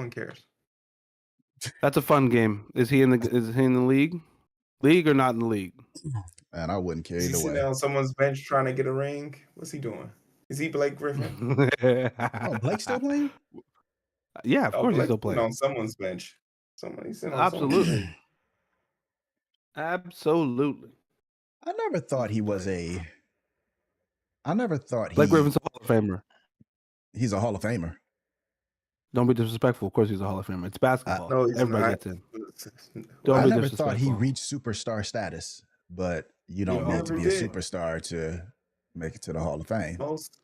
one cares. That's a fun game. Is he in the league? League or not in the league? And I wouldn't care Is he either sitting way. on someone's bench trying to get a ring? What's he doing? Is he Blake Griffin? Oh, Blake's still playing? Yeah, of Oh, course he's Blake's still sitting playing. on someone's bench. He's sitting on Absolutely. someone's bench. Absolutely. I never thought he was a. I never thought Blake Griffin's a Hall of Famer. He's a Hall of Famer. Don't be disrespectful. Of course he's a Hall of Famer. It's basketball. No, he's Everybody not. gets in. I be never thought he disrespectful. reached superstar status, but you don't need to never be did. a superstar to make it to the Hall of Fame. Most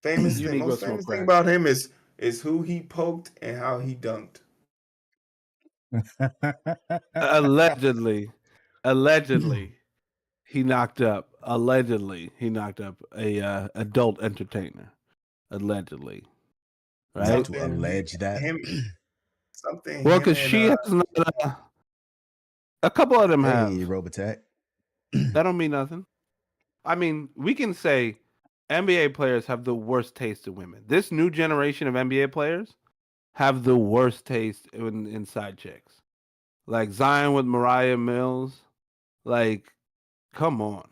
famous You thing, Negro most smoke famous crack. thing about him is who he poked and how he dunked. Allegedly, he knocked up. Allegedly, he knocked up a adult entertainer. Allegedly, right? To allege that. Something. Well, because she has not. A couple of them have. Hey, Robotech. That don't mean nothing. I mean, we can say NBA players have the worst taste in women. This new generation of NBA players have the worst taste in side chicks. Like Zion with Mariah Mills. Like, come on.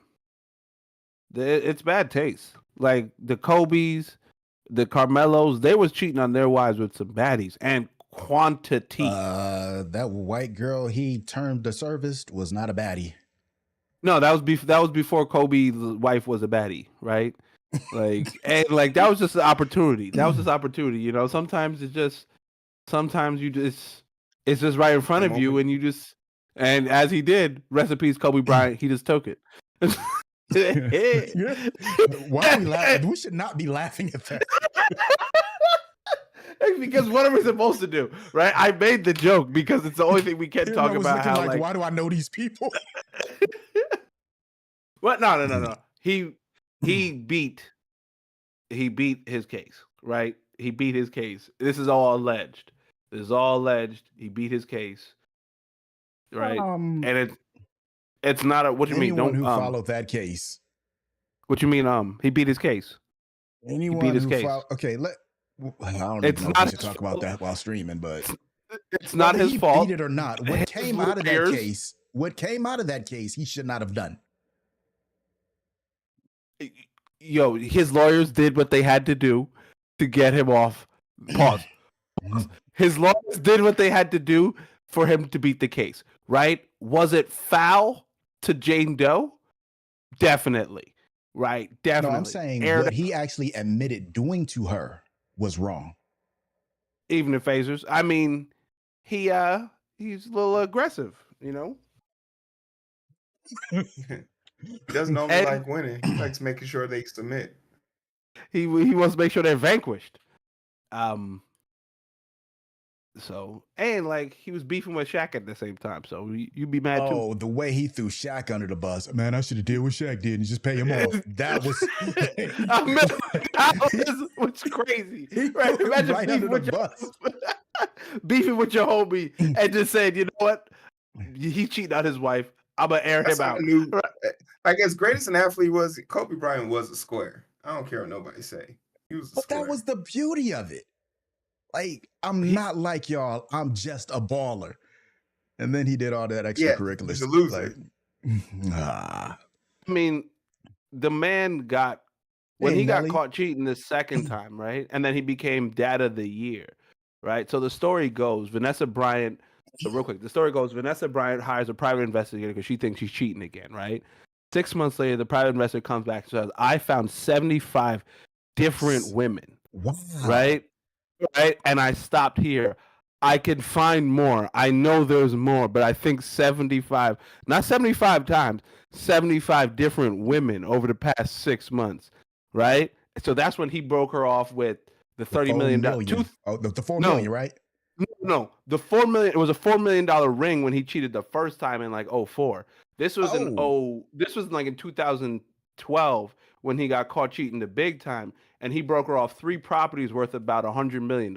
It's bad taste. Like the Kobe's, the Carmelos, they was cheating on their wives with some baddies and quantity. That white girl he termed the service was not a baddie. No, that was before Kobe's wife was a baddie, right? Like, and like that was just an opportunity. That was just opportunity, you know. Sometimes you just it's just right in front of you, and you just, and as he did, rest in peace, Kobe Bryant. He just took it. Why are we laughing? We should not be laughing at that. Because what are we supposed to do, right? I made the joke because it's the only thing we can talk about. How like, why do I know these people? What? No. He beat his case, right? He beat his case. This is all alleged. He beat his case, right? And it's not a. What you mean? Anyone who followed that case. What you mean? He beat his case. Anyone he beat his who case. Okay, I don't even know if we should talk about that while streaming, but it's not his fault. Beat it or not, what came out of that case, he should not have done. Yo, his lawyers did what they had to do to get him off. Pause. His lawyers did what they had to do for him to beat the case, right? Was it foul to Jane Doe? Definitely, right? Definitely. No, I'm saying what he actually admitted doing to her was wrong. Even the phasers. I mean, he's a little aggressive, you know? He doesn't only like winning. He likes making sure they submit. He wants to make sure they're vanquished. So, and like he was beefing with Shaq at the same time. So you'd be mad too. Oh, the way he threw Shaq under the bus. Man, I should have did what Shaq did and just pay him off. That was that was crazy. Right? Imagine right beefing with beefing with your homie and just saying, you know what? He's cheating on his wife. I'm gonna air him out. Like as great as an athlete was, Kobe Bryant was a square. I don't care what nobody say. He was a square. That was the beauty of it. Like, I'm not like y'all. I'm just a baller. And then he did all that extracurricular he's a loser. I mean, the man got when he got caught cheating the second time, right? And then he became Dad of the Year, right? So the story goes, Vanessa Bryant hires a private investigator because she thinks she's cheating again, right? 6 months later, the private investigator comes back and says, I found 75 different women. Wow. Right? And I stopped here. I can find more. I know there's more, but I think 75, not 75 times, 75 different women over the past 6 months, right? So that's when he broke her off with the $30 million. The $4 million, right? No, the $4 million. It was a $4 million ring when he cheated the first time in like 2004. This was like in 2012 when he got caught cheating the big time, and he broke her off 3 properties worth about $100 million.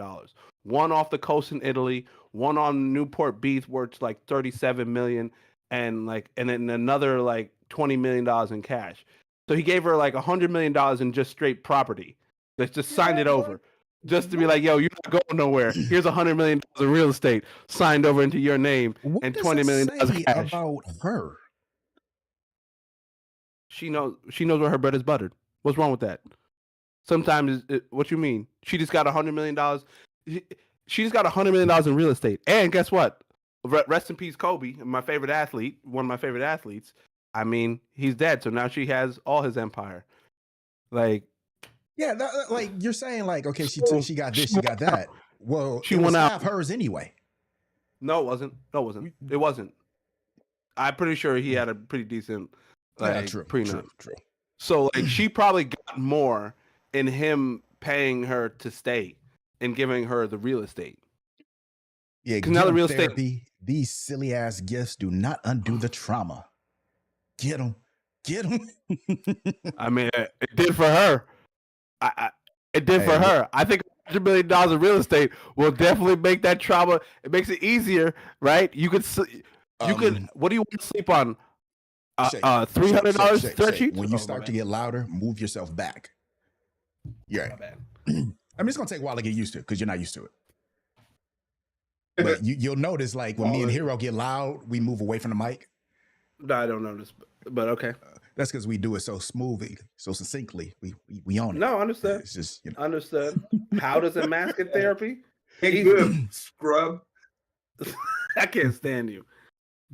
One off the coast in Italy, one on Newport Beach worth like $37 million, and then another like $20 million in cash. So he gave her like $100 million in just straight property. Let's just signed it over. just to be like, yo, you're not going nowhere. Here's $100 million of real estate signed over into your name What and does $20 that million of say cash. about her? She knows where her bread is buttered. What's wrong with that? Sometimes, what you mean? She just got $100 million. She just got $100 million in real estate. And guess what? Rest in peace, Kobe, my favorite athlete, one of my favorite athletes. I mean, he's dead, so now she has all his empire. Like, yeah, like you're saying, like, okay, she got this, she she got that. Well, she it was went out. half hers anyway. No, it wasn't. It wasn't. I'm pretty sure he had a pretty decent prenup. True. So like she probably got more in him paying her to stay and giving her the real estate. Yeah, because now the real therapy. estate. These silly ass gifts do not undo the trauma. Get them. I mean, it did for her. It did for her. I think $100 million of real estate will definitely make that trauma. It makes it easier, right? You could. What do you want to sleep on? $300 shake. When you start to get louder, move yourself back. Yeah. My bad. I mean, it's gonna take a while to get used to it because you're not used to it. But you'll notice, like when me and Hero get loud, we move away from the mic. No, I don't notice, but okay. That's because we do it so smoothly, so succinctly. We own it. No, understood. It's just Understood. How does it mask it therapy? Hey, good scrub. I can't stand you.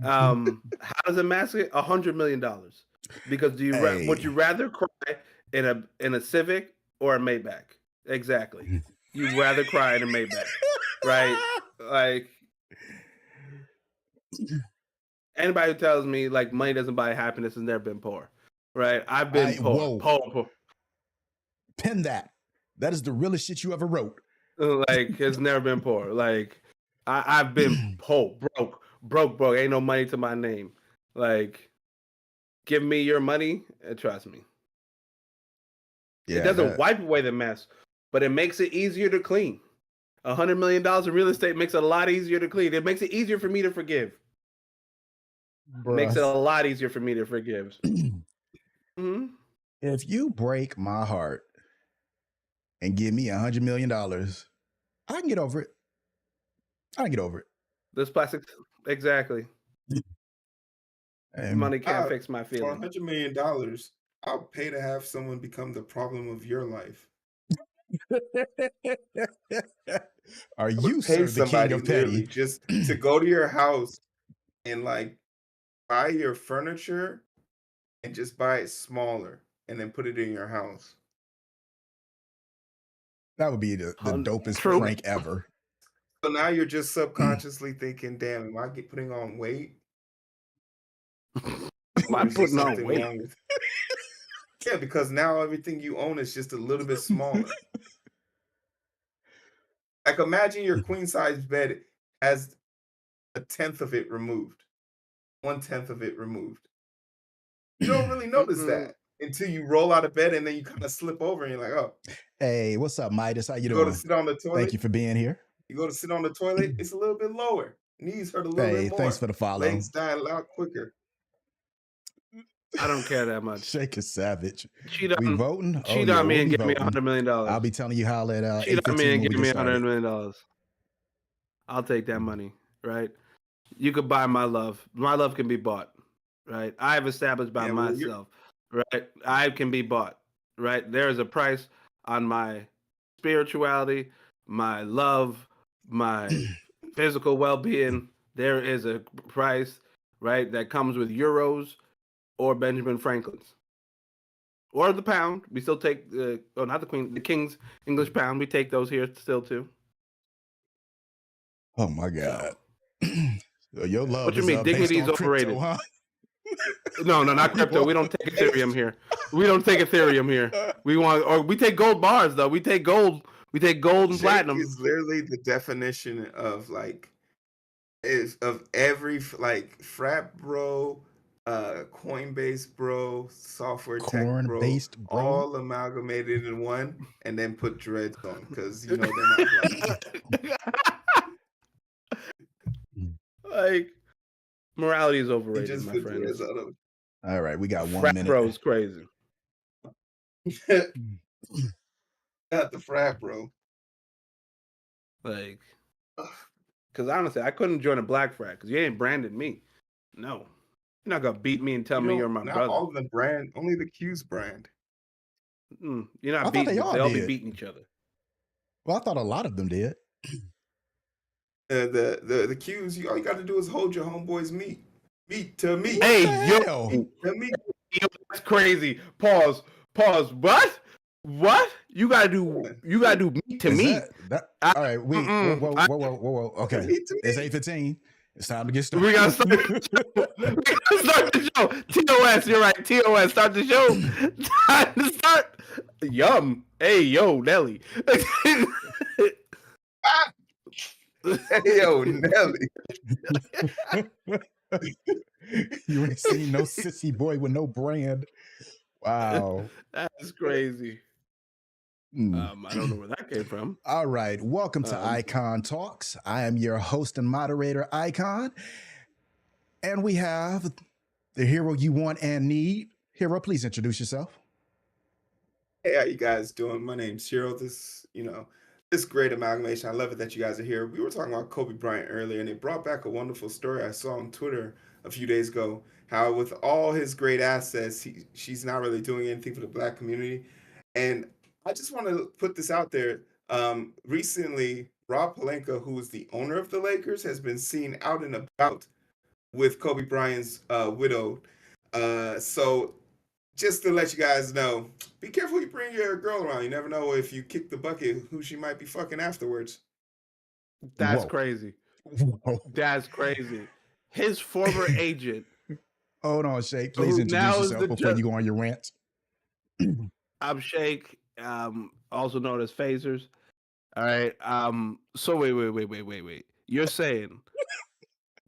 How does it mask it? $100 million. Because would you rather cry in a Civic or a Maybach? Exactly. You'd rather cry in a Maybach, right? Like anybody who tells me like money doesn't buy happiness has never been poor, right? I've been poor. Pin that. That is the realest shit you ever wrote. Like it's never been poor. Like I've been broke. Ain't no money to my name. Like, give me your money and trust me. Yeah, it doesn't wipe away the mess, but it makes it easier to clean. $100 million in real estate makes it a lot easier to clean. It makes it easier for me to forgive. Makes it a lot easier for me to forgive. Mm-hmm. If you break my heart and give me $100 million, I can get over it. This plastic, exactly. Money can't fix my feelings. For $100 million, I'll pay to have someone become the problem of your life. Are you pay the king of petty? Just to go to your house and like buy your furniture and just buy it smaller and then put it in your house? That would be the dopest prank ever. So now you're just subconsciously thinking, damn, am I putting on weight? Am I putting on weight? Yeah, because now everything you own is just a little bit smaller. Like imagine your queen size bed has 1/10 of it removed. 1/10 of it removed. You don't really notice that until you roll out of bed and then you kind of slip over and you're like, oh. Hey, what's up, Midas? How you doing? Go to sit on the toilet. Thank you for being here. You go to sit on the toilet, it's a little bit lower. Knees hurt a little bit more. Thanks for the follow. Legs die a lot quicker. I don't care that much. Shake is savage. We voting? Cheat on me and give me $100 million. I'll be telling you how at cheat on me and give me $100 million. I'll take that money, right? You could buy my love. My love can be bought, right? I've established by myself, right? I can be bought, right? There is a price on my spirituality, my love, my physical well-being. There is a price, right, that comes with euros or Benjamin Franklin's. Or the pound. We still take not the Queen, the King's English pound. We take those here still too. Oh my God. So, your love. What you mean? Dignity is overrated. Crypto, huh? No, not crypto. We don't take Ethereum here. We take gold bars though. We take gold and platinum. Is literally the definition of every frat bro, Coinbase bro, software tech bro, all amalgamated in one, and then put dreads on because you know they're not like morality is overrated, my friends. All right, we got 1 frat minute. Bro's crazy. Not the frat bro. Like, because honestly, I couldn't join a black frat because you ain't branded me. No, you're not gonna beat me and tell You me know, you're my not brother. all of the brand, only the Q's brand. You're I not thought they beating, but all they all be did. beating each other. Well, I thought a lot of them did. The Q's, all you got to do is hold your homeboy's meat to meat. What Hey, the yo, hell? To meat. yo, that's crazy. Pause. What? What? You gotta do meat to Is meat. that? I, All right, wait. Whoa, whoa, I, whoa, whoa, whoa, whoa. To Okay, meat to it's meat. 8:15. It's time to get we gotta start started. the show. We gotta start the show. TOS, you're right. TOS, start the show. Time to start. Yum. Hey, yo, Nelly. Ah! Hey, yo, Nelly. You ain't seen no sissy boy with no brand. Wow. That's crazy. Mm. I don't know where that came from. All right. Welcome to Um, iConTalks. I am your host and moderator, Icon. And we have the hero you want and need. Hero, please introduce yourself. Hey, how you guys doing? My name's Cyril. This great amalgamation. I love it that you guys are here. We were talking about Kobe Bryant earlier, and it brought back a wonderful story I saw on Twitter a few days ago. How with all his great assets, she's not really doing anything for the black community. And I just want to put this out there. Recently, Rob Pelinka, who is the owner of the Lakers, has been seen out and about with Kobe Bryant's widow. So just to let you guys know, be careful you bring your girl around. You never know if you kick the bucket who she might be fucking afterwards. that's Whoa. crazy. Whoa. That's crazy. His former agent, Hold on, Shay. Please who introduce now is yourself before you go on your rant. I'm Shake, also known as Phasers. All right. So wait. You're saying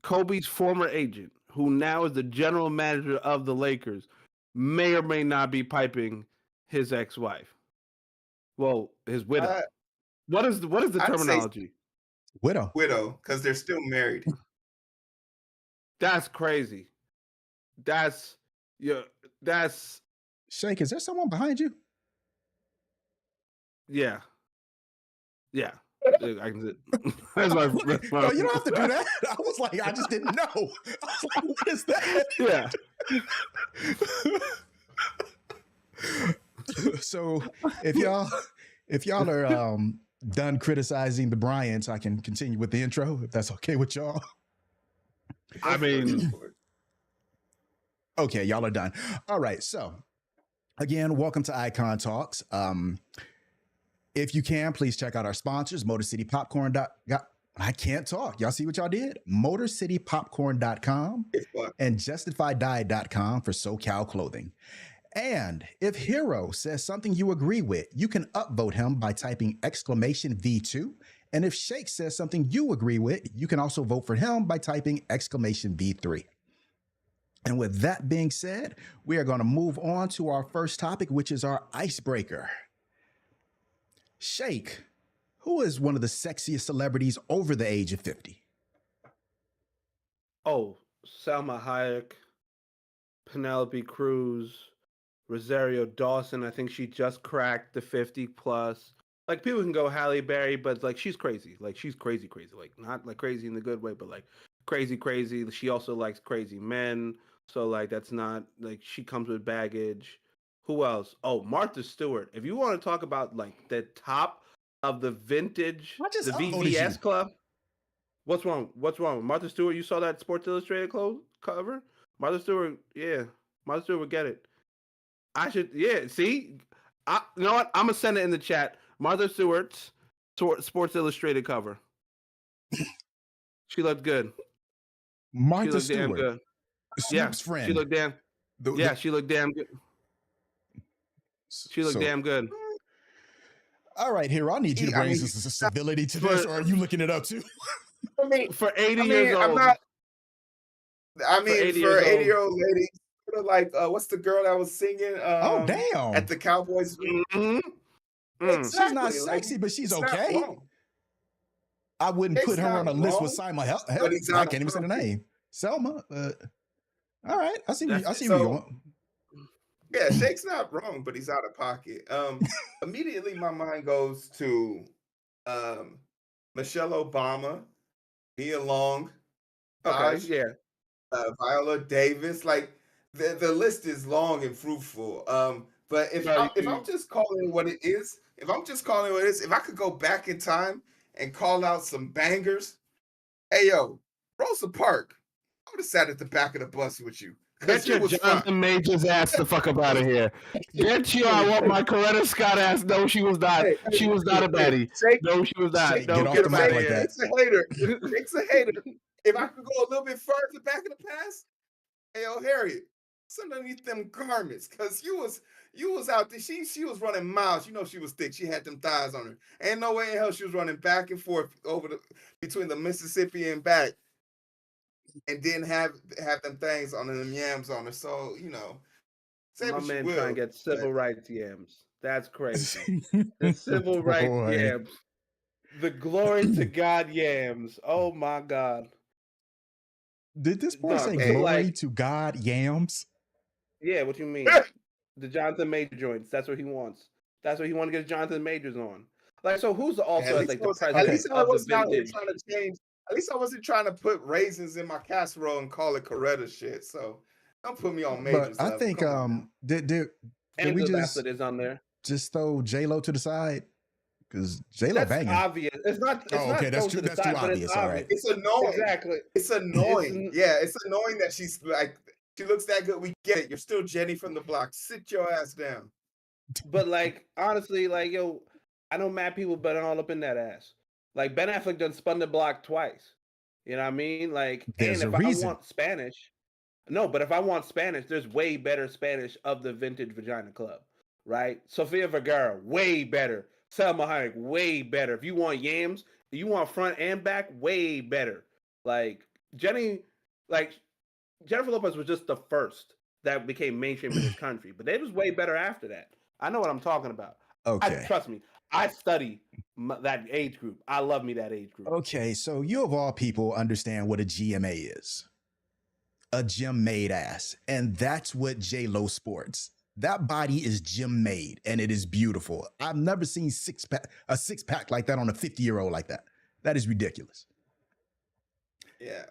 Kobe's former agent, who now is the general manager of the Lakers, may or may not be piping his ex-wife. Well, his widow. Uh, What is the I'd say terminology? Widow. widow because they're still married. That's crazy. That's yeah. That's Shake, is there someone behind you? yeah. Yeah. I can. That's my. No, you don't have to do that. I was like, I just didn't know. I was like, what is that? Yeah. So if y'all are done criticizing the Bryants, I can continue with the intro if that's okay with y'all. I mean, Okay, y'all are done. All right. So again, welcome to Icon Talks. If you can, please check out our sponsors, Motor City Popcorn. I can't talk. Y'all see what y'all did? MotorCityPopcorn.com and JustifiedDiet.com for SoCal clothing. And if Hero says something you agree with, you can upvote him by typing exclamation V2. And if Shake says something you agree with, you can also vote for him by typing exclamation V3. And with that being said, we are going to move on to our first topic, which is our icebreaker. Shake, who is one of the sexiest celebrities over the age of 50? oh, Salma Hayek, Penelope Cruz, Rosario Dawson. I think she just cracked the 50 plus. Like people can go Halle Berry, but like she's crazy. Like she's crazy. Like not like crazy in the good way, but like crazy. She also likes crazy men. So like that's not like she comes with baggage. Who else? Oh, Martha Stewart. If you want to talk about like the top of the vintage, I just the upvoted VVS you. club. What's wrong? What's wrong? Martha Stewart, you saw that Sports Illustrated cover? Martha Stewart, yeah. Martha Stewart would get it. I should, yeah, see? You know what? I'm going to send it in the chat. Martha Stewart's Sports Illustrated cover. She looked good. Martha She looked damn Stewart, good. Snoop's Yeah, friend. she looked damn. She looked damn good. She looked damn good. All right, Hero, I need you to bring some civility to this, or are you looking it up too? I mean, For 80 years old. I'm not. I For mean, 80 for years 80-year-old lady, sort of like what's the girl that was singing Oh, damn. at the Cowboys? Mm-hmm. She's not Exactly, sexy, but she's it's not okay. wrong. I wouldn't It's put her on a not list with wrong, Simon. Hell, but he's I out can't even of say the pocket. name. Selma. All right, I see where you're So going. yeah, Shake's not wrong, but he's out of pocket. Immediately my mind goes to Michelle Obama, Nia Long, Okay, Taj, yeah. Viola Davis. Like the list is long and fruitful. But No, if I'm just calling it what it is, if I could go back in time and call out some bangers, hey yo, Rosa Parks, I would have sat at the back of the bus with you because get your it was fun. Jonathan Majors ass the fuck up out of here. Get you. I Hey, want my Coretta Scott ass. No, she was not. hey, She was not a hey, baddie. Shake, No, she was not. Shake, No, Get off get the him mic out of Shake, like here. that. Shake's a hater. Shake's a hater. If I could go a little bit further back in the past, hey, yo, Harriet, what's underneath them garments? Cause you was out there. She was running miles. You know she was thick. She had them thighs on her. Ain't no way in hell she was running back and forth over the between the Mississippi and back, and didn't have them things on them yams on her. So say My what you man trying to will, get but civil rights yams. That's crazy. The civil rights Boy. yams. The glory to God yams. Oh my God. Did this boy No, say but hey, glory like, to God yams? yeah, what you mean? The Jonathan Major joints. That's what he wants. That's what he wants to get Jonathan Majors on. Like, so who's also as like the at Okay. president least I of the wasn't out here vintage? trying to change. At least I wasn't trying to put raisins in my casserole and call it Coretta shit. So don't put me on But Major's I level. think Come on now. did we Angela Bassett is on there. just throw J Lo to the side? Because J Lo That's banging. obvious. It's not. It's Oh, okay, not that's thrown too to the that's too side, but it's obvious. All right. obvious. It's annoying. Exactly. It's It's annoying. Yeah, it's annoying that she's like she looks that good. We get it. You're still Jenny from the block. Sit your ass down. but like honestly, like yo, I know mad people been all up in that ass. Like Ben Affleck done spun the block twice. You know what I mean? Like, and There's a if I reason. want Spanish, no, but if I want Spanish, there's way better Spanish of the vintage vagina club, right? Sofia Vergara, way better. Selma Hayek, way better. If you want yams, you want front and back, way better. Like Jenny, like Jennifer Lopez was just the first that became mainstream in this country, but they was way better after that. I know what I'm talking about. I Okay. trust me. I study that age group. I love me that age group. Okay, so you of all people understand what a GMA is. A gym made ass. And that's what J Lo sports. That body is gym made and it is beautiful. I've never seen a six pack like that on a 50-year-old like that. That is ridiculous. Yeah.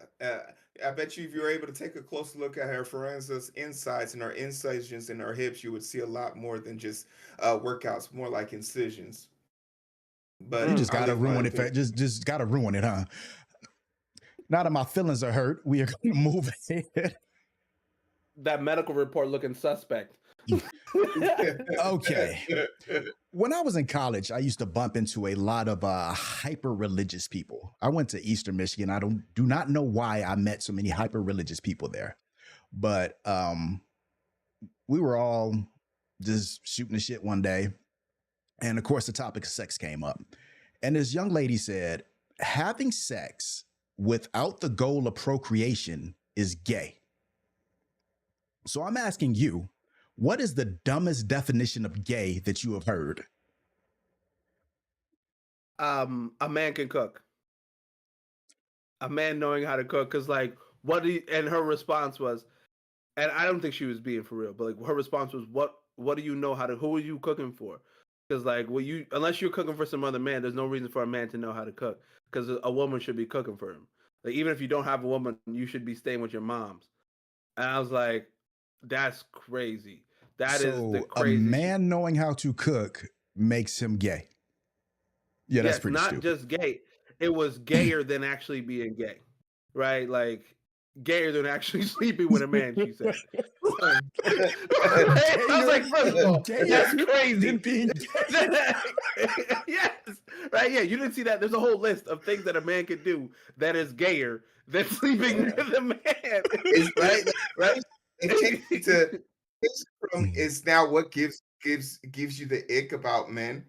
I bet you if you were able to take a closer look at her forensics insides and her incisions in her hips, you would see a lot more than just workouts, more like incisions. You But just I gotta leave my ruin it. opinion. Just gotta ruin it, huh? Now that my feelings are hurt, we are gonna move ahead. That medical report looking suspect. Okay. When I was in college, I used to bump into a lot of hyper religious people. I went to Eastern Michigan. I do not know why I met so many hyper religious people there, but we were all just shooting the shit one day, and of course, the topic of sex came up, and this young lady said, "Having sex without the goal of procreation is gay." So I'm asking you, what is the dumbest definition of gay that you have heard? A man can cook. A man knowing how to cook, because like, what do you, and her response was, and I don't think she was being for real, but like her response was, what do you know how to, who are you cooking for? Because like, well, you, unless you're cooking for some other man, there's no reason for a man to know how to cook, because a woman should be cooking for him. Like, even if you don't have a woman, you should be staying with your moms. And I was like, that's crazy. That is the So a craziest. man knowing how to cook makes him gay. Yeah, that's Yes, pretty not stupid. just gay. It was gayer than actually being gay, right? Like gayer than actually sleeping with a man. She said. I was like, first of all, that's Gayer crazy. than being gay. Yes, right? Yeah, you didn't see that. There's a whole list of things that a man could do that is gayer than sleeping with a man. It's right. It takes you to from is now what gives you the ick about men.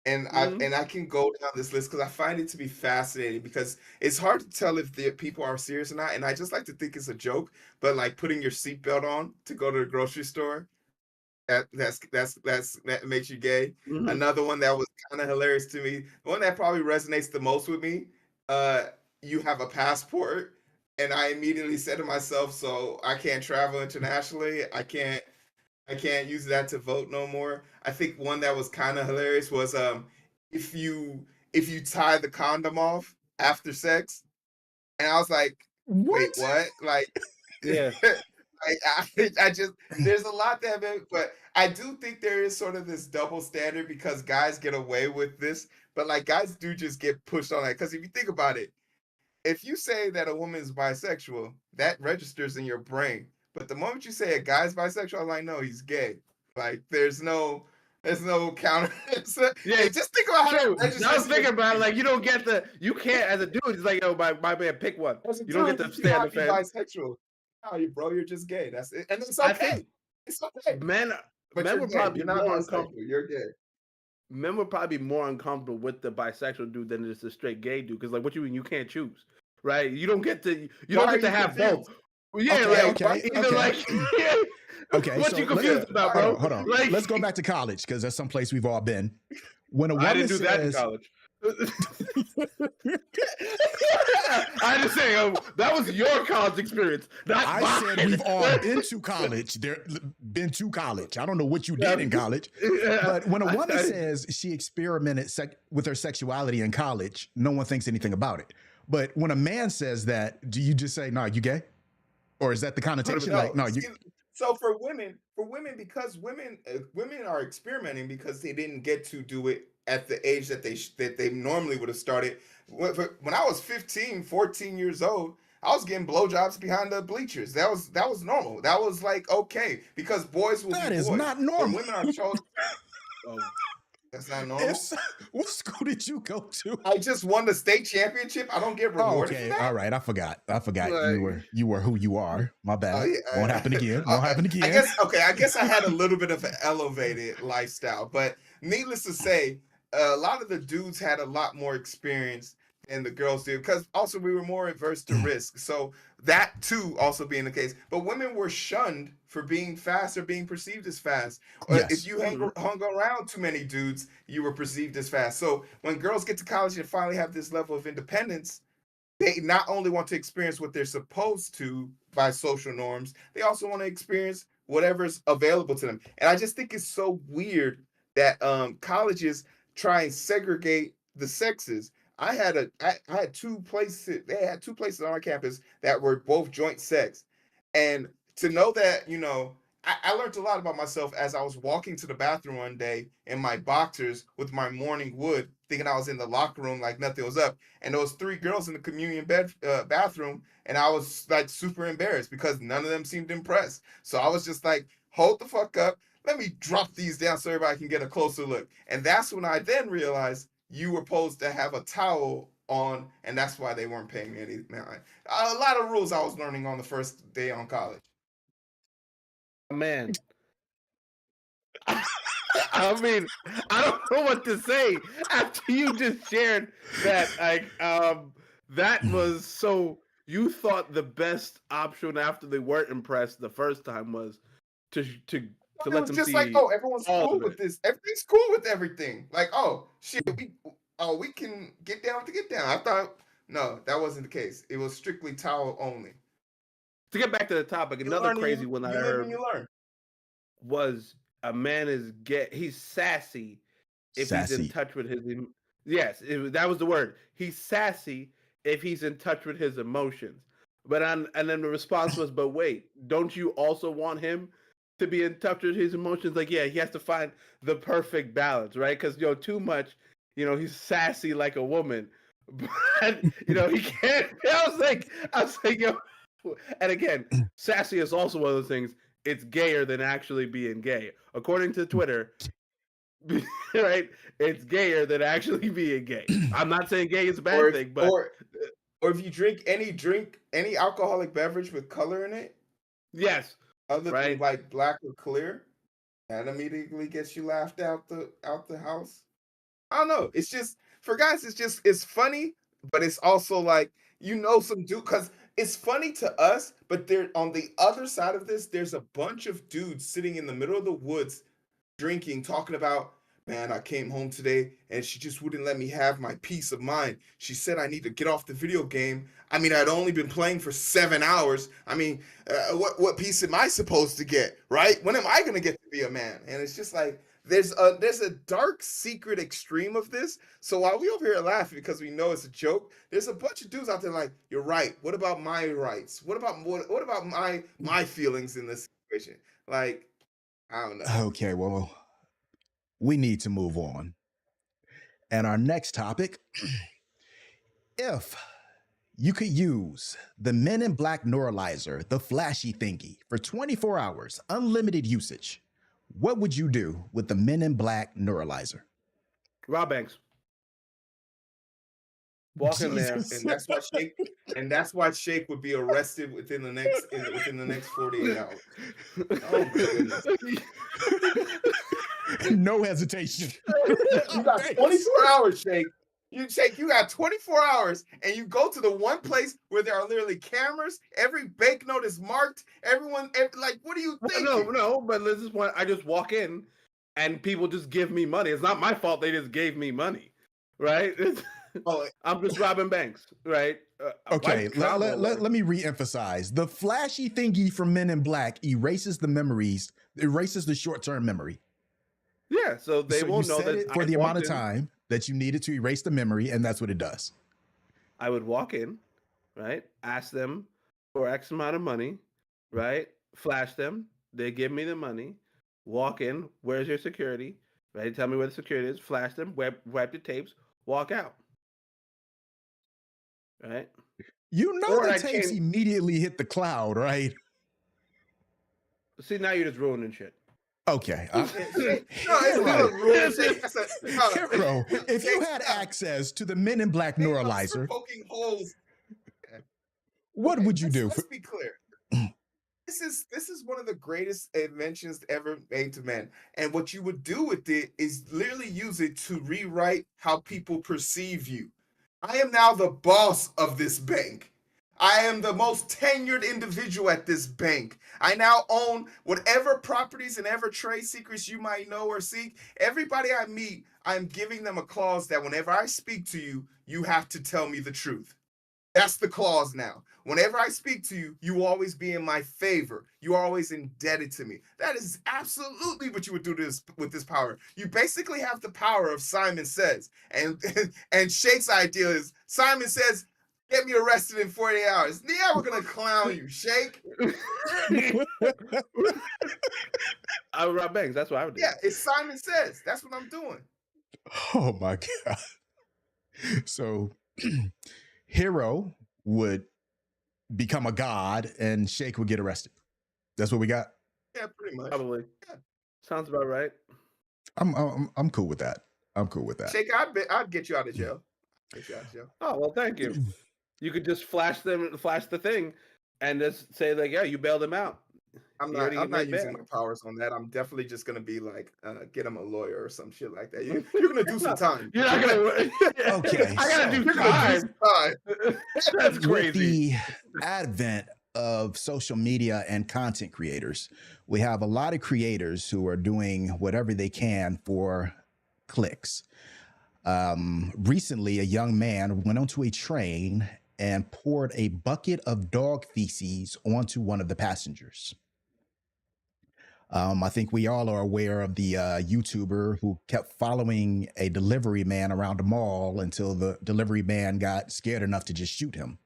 And Mhm. I can go down this list because I find it to be fascinating because it's hard to tell if the people are serious or not. And I just like to think it's a joke, but like putting your seatbelt on to go to the grocery store, that makes you gay. Mhm. Another one that was kind of hilarious to me, the one that probably resonates the most with me, uh, you have a passport. And I immediately said to myself, so I can't travel internationally. I can't use that to vote no more. I think one that was kind of hilarious was if you if you tie the condom off after sex. And I was like, wait, What? what? Like, Yeah. I just there's a lot to it, but I do think there is sort of this double standard because guys get away with this, but like guys do just get pushed on that. Because if you think about it, if you say that a woman is bisexual, that registers in your brain. But the moment you say a guy's bisexual, I'm like, no, he's gay. Like, there's no counter. Yeah, And just think about how that true. registers. I was in your thinking about it, brain. like you can't as a dude. It's like, oh, my man, pick one. As a You don't get dude, to you stand the cannot be fence. bisexual. No, bro, you're just gay. That's it, and it's I okay. think It's okay. men But men you're would gay. probably You're be not more bisexual. uncomfortable. You're gay. Men would probably be more uncomfortable with the bisexual dude than just a straight gay dude. Because like, what you mean you can't choose, right? You don't get to Why are you have confused? both. Yeah, Okay, like okay, either okay. like Okay, what so you let's confused about, bro? hold on. Like Let's go back to college because that's someplace we've all been. When a I woman didn't do that in says, college. I just say that was your college experience, not I mine. said we've all been to college. Been to college. I don't know what you did in college, but when a woman says she experimented with her sexuality in college, no one thinks anything about it. But when a man says that, do you just say, "No, you gay," or is that the connotation? No, Like, no, you. see, so for women, because women are experimenting because they didn't get to do it at the age that they normally would have started. When I was 15, 14 years old, I was getting blowjobs behind the bleachers. That was normal. That was like okay because boys will That be is boys. not When normal. women are chosen, Oh, that's not normal. What school did you go to? I just won the state championship. I don't get rewarded for Okay, that. all right. I forgot. like, You were who you are. My Oh bad. yeah. Won't happen again. Won't happen again. I guess I had a little bit of an elevated lifestyle, but needless to say, a lot of the dudes had a lot more experience than the girls did because also we were more averse to risk. So that too also being the case. But women were shunned for being fast or being perceived as fast. Or Yes. if you hung around too many dudes, you were perceived as fast. So when girls get to college and finally have this level of independence, they not only want to experience what they're supposed to by social norms, they also want to experience whatever's available to them. And I just think it's so weird that colleges try and segregate the sexes. I had two places. They had two places on our campus that were both joint sex, and to know that I learned a lot about myself as I was walking to the bathroom one day in my boxers with my morning wood, thinking I was in the locker room like nothing was up. And there was three girls in the communion bathroom, and I was like super embarrassed because none of them seemed impressed. So I was just like, hold the fuck up. Let me drop these down so everybody can get a closer look. And that's when I then realized you were supposed to have a towel on, and that's why they weren't paying me any. A lot of rules I was learning on the first day on college. man. I mean, I don't know what to say after you just shared that. Like, that was so. You thought the best option after they weren't impressed the first time was to It let was them just see like, oh, everyone's all cool of with it. this. Everything's cool with everything. Like, oh shit, we can get down to get down. I thought no, that wasn't the case. It was strictly towel only. To get back to the topic, You another learn, crazy one I you live heard and you learn. was a man is gay. He's sassy if he's in Sassy. touch with his. Yes, that was the word. He's sassy if he's in touch with his emotions. And then the response was, but wait, don't you also want him to be in touch with his emotions? Like, yeah, he has to find the perfect balance, right? Because too much, he's sassy like a woman, but he can't. I was like, yo, and again, sassy is also one of those things. It's gayer than actually being gay, according to Twitter. Right? It's gayer than actually being gay. I'm not saying gay is a bad thing, but or if you drink any alcoholic beverage with color in it, yes, other right? than like black or clear, that immediately gets you laughed out the house. I don't know. It's just for guys. It's funny, but it's also like some dude because it's funny to us, but there on the other side of this, there's a bunch of dudes sitting in the middle of the woods drinking, talking about, man, I came home today and she just wouldn't let me have my peace of mind. She said I need to get off the video game. I mean, I'd only been playing for 7 hours. I mean, what peace am I supposed to get, right? When am I going to get to be a man? And it's just like, there's a dark secret extreme of this. So while we over here laughing because we know it's a joke, there's a bunch of dudes out there like, you're right. What about my rights? What about my feelings in this situation? Like, I don't know. Okay, well, we need to move on. And our next topic, if you could use the Men in Black neuralizer, the flashy thingy, for 24 hours, unlimited usage, what would you do with the Men in Black neuralizer? Rob Banks. Walk in there. Jesus. And that's why Shake would be arrested within the next 48 hours. Oh my goodness. No hesitation. You got 24 hours, Shake. You got 24 hours, and you go to the one place where there are literally cameras. Every banknote is marked. Like, what do you think? No. But this is when I just walk in, and people just give me money. It's not my fault. They just gave me money, right? I'm just robbing banks, right? Okay, let me re-emphasize. The flashy thingy from Men in Black erases the memories, erases the short-term memory. Yeah, so they So will you know set that it for I the amount of walked in. time that you needed to erase the memory, and that's what it does. I would walk in, right? Ask them for X amount of money, right? Flash them. They give me the money. Walk in. Where's your security? Right? Tell me where the security is. Flash them. Wipe the tapes. Walk out. Right? You know Or the I tapes change- immediately hit the cloud, right? See, now you're just ruining shit. Okay. No, it's not a rule. Shake. Hero, if you had access to the Men in Black neuralizer, Poking holes. what would you do? Let's be clear. This is one of the greatest inventions ever made to man. And what you would do with it is literally use it to rewrite how people perceive you. I am now the boss of this bank. I am the most tenured individual at this bank. I now own whatever properties and ever trade secrets you might know or seek. Everybody I meet, I'm giving them a clause that whenever I speak to you, you have to tell me the truth. That's the clause now. Whenever I speak to you, you will always be in my favor. You are always indebted to me. That is absolutely what you would do with this power. You basically have the power of Simon Says. And Shake's idea is Simon Says, get me arrested in 48 hours. Yeah, we're going to clown you, Shake. I would rob banks. That's what I would do. Yeah, it's Simon Says. That's what I'm doing. Oh my God. So Hero would become a god and Shake would get arrested. That's what we got. Yeah, pretty much. Probably. Yeah. Sounds about right. I'm cool with that. I'm cool with that. Shake, I'd get you out of jail. Get you out of jail. Oh, well, thank you. You could just flash the thing and just say, like, yeah, you bailed him out. I'm not using my powers on that. I'm definitely just gonna be like, get him a lawyer or some shit like that. You're gonna do some time. You're not gonna. Okay, I gotta so- do time. That's With crazy. the advent of social media and content creators, we have a lot of creators who are doing whatever they can for clicks. Recently, a young man went onto a train and poured a bucket of dog feces onto one of the passengers. I think we all are aware of the YouTuber who kept following a delivery man around a mall until the delivery man got scared enough to just shoot him.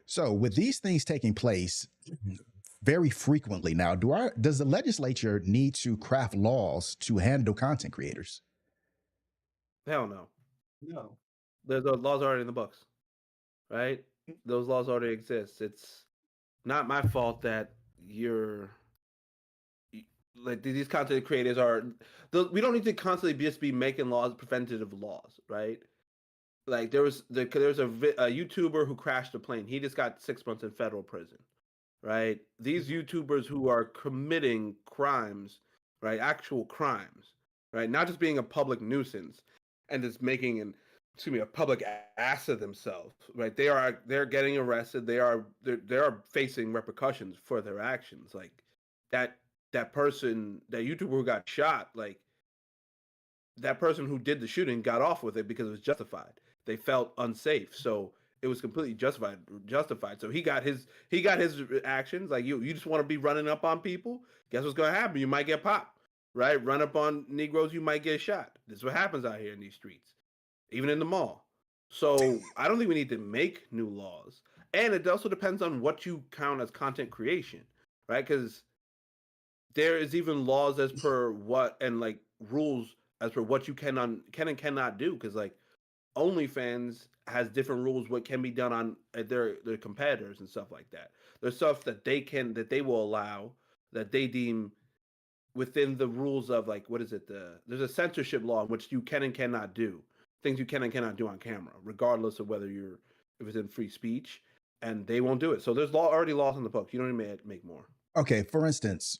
So with these things taking place very frequently now, does the legislature need to craft laws to handle content creators? Hell no. No. Those laws are already in the books, right? Those laws already exist. It's not my fault that you're like these content creators are. We don't need to constantly just be making laws, preventative laws, right? Like there was a YouTuber who crashed a plane. He just got 6 months in federal prison, right? These YouTubers who are committing crimes, right? Actual crimes, right? Not just being a public nuisance and just making a public ass of themselves, right? They're getting arrested. They are facing repercussions for their actions. Like that person, that YouTuber who got shot, like that person who did the shooting got off with it because it was justified. They felt unsafe, so it was completely justified. So he got his actions. Like you just want to be running up on people. Guess what's gonna happen? You might get popped. right? Run up on Negroes, you might get shot. This is what happens out here in these streets, even in the mall. So I don't think we need to make new laws. And it also depends on what you count as content creation, right? Because there is even laws as per what and like rules as per what you can and cannot do. Because like OnlyFans has different rules what can be done on their competitors and stuff like that. There's stuff that they will allow that they deem within the rules of like what is it there's a censorship law in which you can and cannot do things you can and cannot do on camera regardless of whether you're if it's in free speech, and they won't do it. So there's already laws in the books. You don't even make more. Okay, for instance,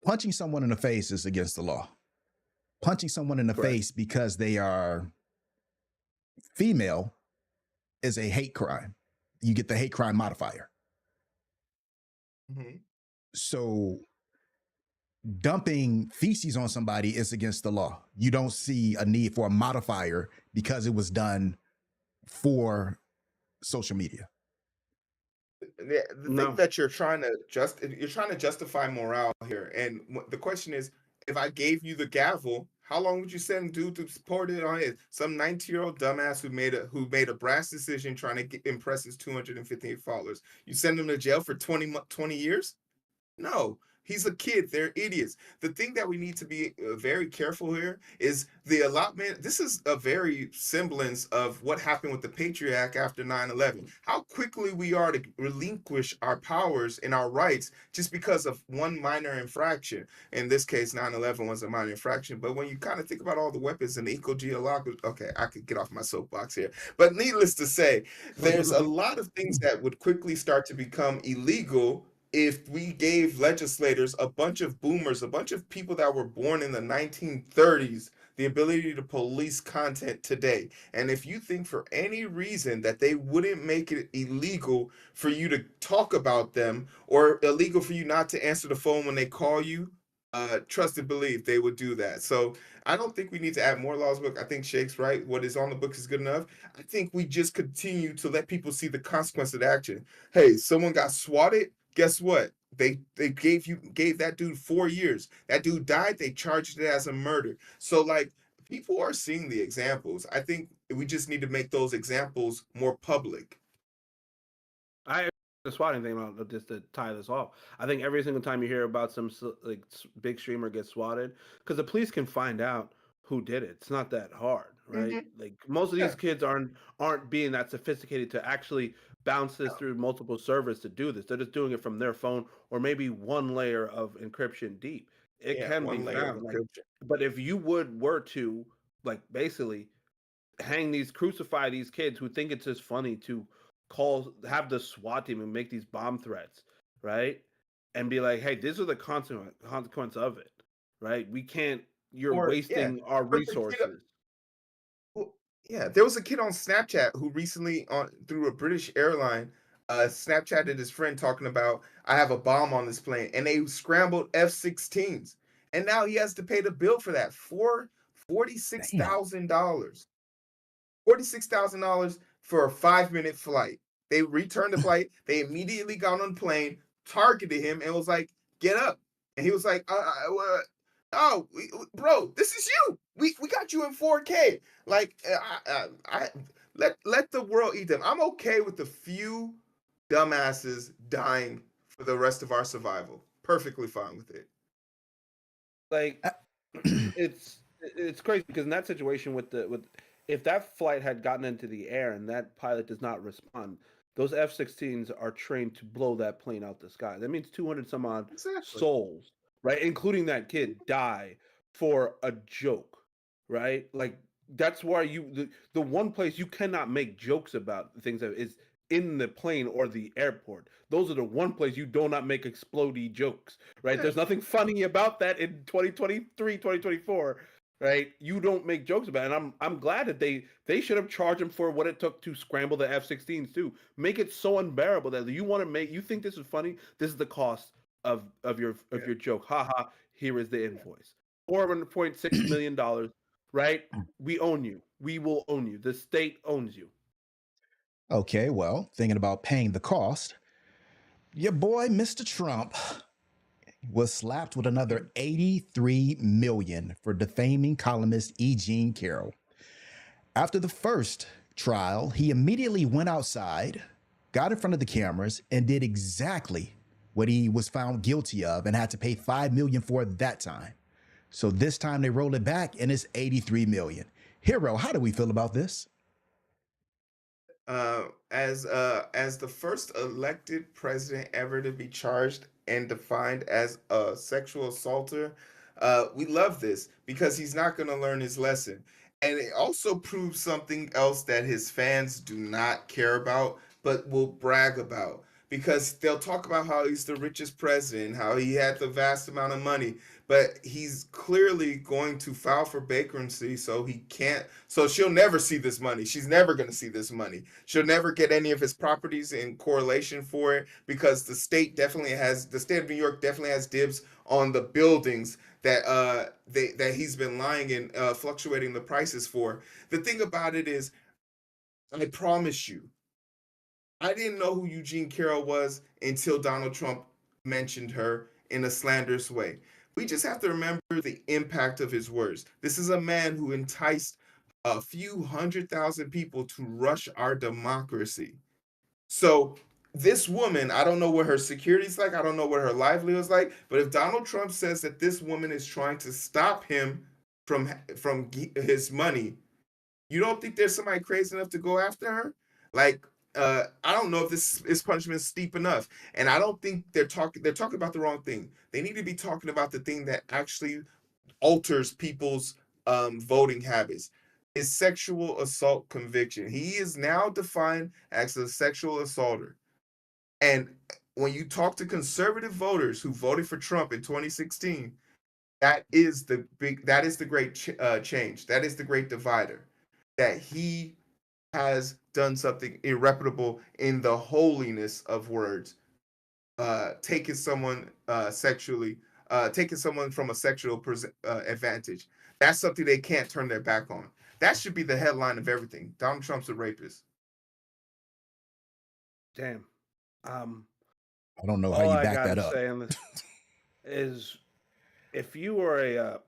punching someone in the face is against the law. Punching someone in the Correct. face because they are female is a hate crime. You get the hate crime modifier. Mhm. So dumping feces on somebody is against the law. You don't see a need for a modifier because it was done for social media. The thing No. that you're trying to justify morale here, and the question is, if I gave you the gavel, how long would you send dude to support it on his some 19-year-old dumbass who made a brash decision trying to impress his 258 followers? You send him to jail for 20 years? No, he's a kid. They're idiots. The thing that we need to be very careful here is the allotment. This is a very semblance of what happened with the Patriot Act after 9/11. How quickly we are to relinquish our powers and our rights just because of one minor infraction. In this case, 9/11 was a minor infraction. But when you kind of think about all the weapons and the eco-geological, okay, I could get off my soapbox here. But needless to say, there's a lot of things that would quickly start to become illegal if we gave legislators, a bunch of boomers, a bunch of people that were born in the 1930s, the ability to police content today. And if you think for any reason that they wouldn't make it illegal for you to talk about them or illegal for you not to answer the phone when they call you, trust and believe they would do that. So I don't think we need to add more laws book. I think Shake's right. What is on the books is good enough. I think we just continue to let people see the consequence of the action. Hey, someone got swatted. Guess what? They gave that dude 4 years. That dude died. They charged it as a murder. So like people are seeing the examples. I think we just need to make those examples more public. I the swatting thing just to tie this off. I think every single time you hear about some big streamer get swatted, because the police can find out who did it. It's not that hard, right? Mhm. Like most of Yeah. these kids aren't being that sophisticated to actually bounce this through multiple servers to do this. They're just doing it from their phone or maybe one layer of encryption deep. It Yeah, can be one layer of found. Like, encryption. but if you were to like basically crucify these kids who think it's just funny to have the SWAT team and make these bomb threats, right? And be like, hey, these are the consequence of it, right? We can't. You're Or yeah, wasting our or the kid resources. well, yeah, there was a kid on Snapchat who recently on through a British airline, Snapchatted his friend talking about I have a bomb on this plane, and they scrambled F-16s, and now he has to pay the bill for that for forty-six Damn. thousand dollars. $46,000 for a 5-minute flight. They returned the flight. They immediately got on the plane, targeted him, and was like, "Get up!" And he was like, "Oh, bro, this is you. We got you in 4K. Like, let the world eat them. I'm okay with the few dumbasses dying for the rest of our survival. Perfectly fine with it." Like, it's crazy because in that situation with if that flight had gotten into the air and that pilot does not respond, those F-16s are trained to blow that plane out the sky. That means 200 some odd Exactly. souls, right, including that kid, die for a joke, right? Like that's why the one place you cannot make jokes about things that is in the plane or the airport. Those are the one place you do not make explodey jokes, right? Yeah. There's nothing funny about that in 2023, 2024, right? You don't make jokes about it. And I'm glad that they should have charged him for what it took to scramble the F-16s too. Make it so unbearable that you think this is funny. This is the cost of your joke. Haha, here is the invoice. $4.6 million, right? We own you. We will own you. The state owns you. Okay, well, thinking about paying the cost, your boy, Mr. Trump, was slapped with another 83 million for defaming columnist E. Jean Carroll. After the first trial, he immediately went outside, got in front of the cameras, and did exactly what he was found guilty of and had to pay 5 million for that time. So this time they rolled it back and it's 83 million. Hero, how do we feel about this? As the first elected president ever to be charged and defined as a sexual assaulter, we love this because he's not going to learn his lesson. And it also proves something else that his fans do not care about, but will brag about. Because they'll talk about how he's the richest president, how he had the vast amount of money, but he's clearly going to file for bankruptcy, so he can't. So she'll never see this money. She's never going to see this money. She'll never get any of his properties in correlation for it because the state of New York definitely has dibs on the buildings that that he's been lying and fluctuating the prices for. The thing about it is, I promise you, I didn't know who Eugene Carroll was until Donald Trump mentioned her in a slanderous way. We just have to remember the impact of his words. This is a man who enticed a few 100,000 people to rush our democracy. So this woman, I don't know what her security's like, I don't know what her livelihood's like, but if Donald Trump says that this woman is trying to stop him from his money, you don't think there's somebody crazy enough to go after her? Like, I don't know if this punishment is steep enough, and I don't think they're talking about the wrong thing. They need to be talking about the thing that actually alters people's voting habits. Is sexual assault conviction. He is now defined as a sexual assaulter, and when you talk to conservative voters who voted for Trump in 2016, that is the great change. That is the great divider. That he has done something irreparable in the holiness of words, taking someone taking someone from a sexual advantage. That's something they can't turn their back on. That should be the headline of everything. Donald Trump's a rapist. Damn. I don't know how All you I back gotta that up. say on this is, if you were a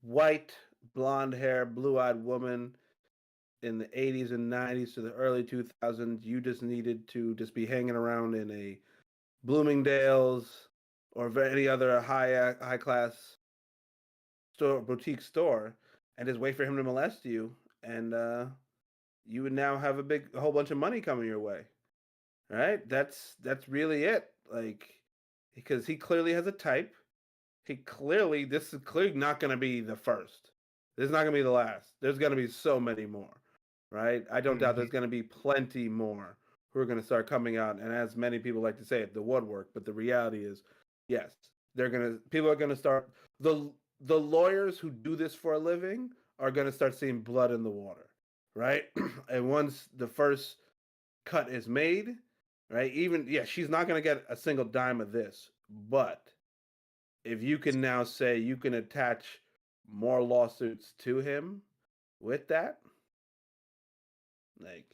white, blonde hair, blue eyed woman in the 80s and 90s to the early 2000s, you just needed to just be hanging around in a Bloomingdale's or any other high class store, boutique store, and just wait for him to molest you, and you would now have a whole bunch of money coming your way. Right? That's really it. Like, because he clearly has a type. This is clearly not going to be the first. This is not going to be the last. There's going to be so many more, right? I don't doubt Mm-hmm. there's going to be plenty more who are going to start coming out, and as many people like to say it, the woodwork. But the reality is, yes, people are going to start the lawyers who do this for a living are going to start seeing blood in the water, right? And once the first cut is made, right? Even, yeah, she's not going to get a single dime of this, but if you can now say you can attach more lawsuits to him with that, like,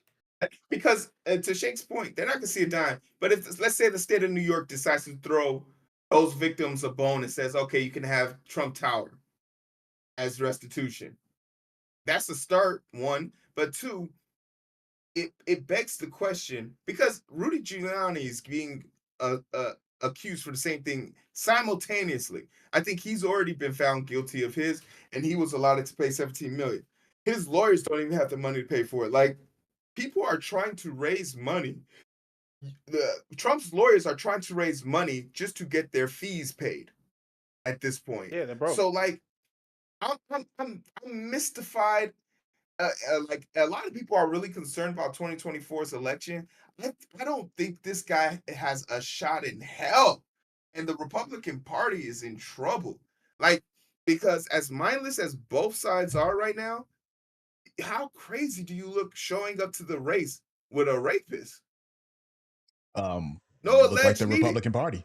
Because to Shake's point, they're not going to see a dime. But if let's say the state of New York decides to throw those victims a bone and says, okay, you can have Trump Tower as restitution. That's a start, one. But two, it begs the question because Rudy Giuliani is being accused for the same thing simultaneously. I think he's already been found guilty of his, and he was allowed to pay 17 million. His lawyers don't even have the money to pay for it. Like, people are trying to raise money. Trump's lawyers are trying to raise money just to get their fees paid at this point. yeah, they're broke. So, like, I'm mystified. Like, a lot of people are really concerned about 2024's election. I don't think this guy has a shot in hell, and the Republican Party is in trouble. Like, because as mindless as both sides are right now, how crazy do you look showing up to the race with a rapist? No You look like alleged the needed. Republican Party.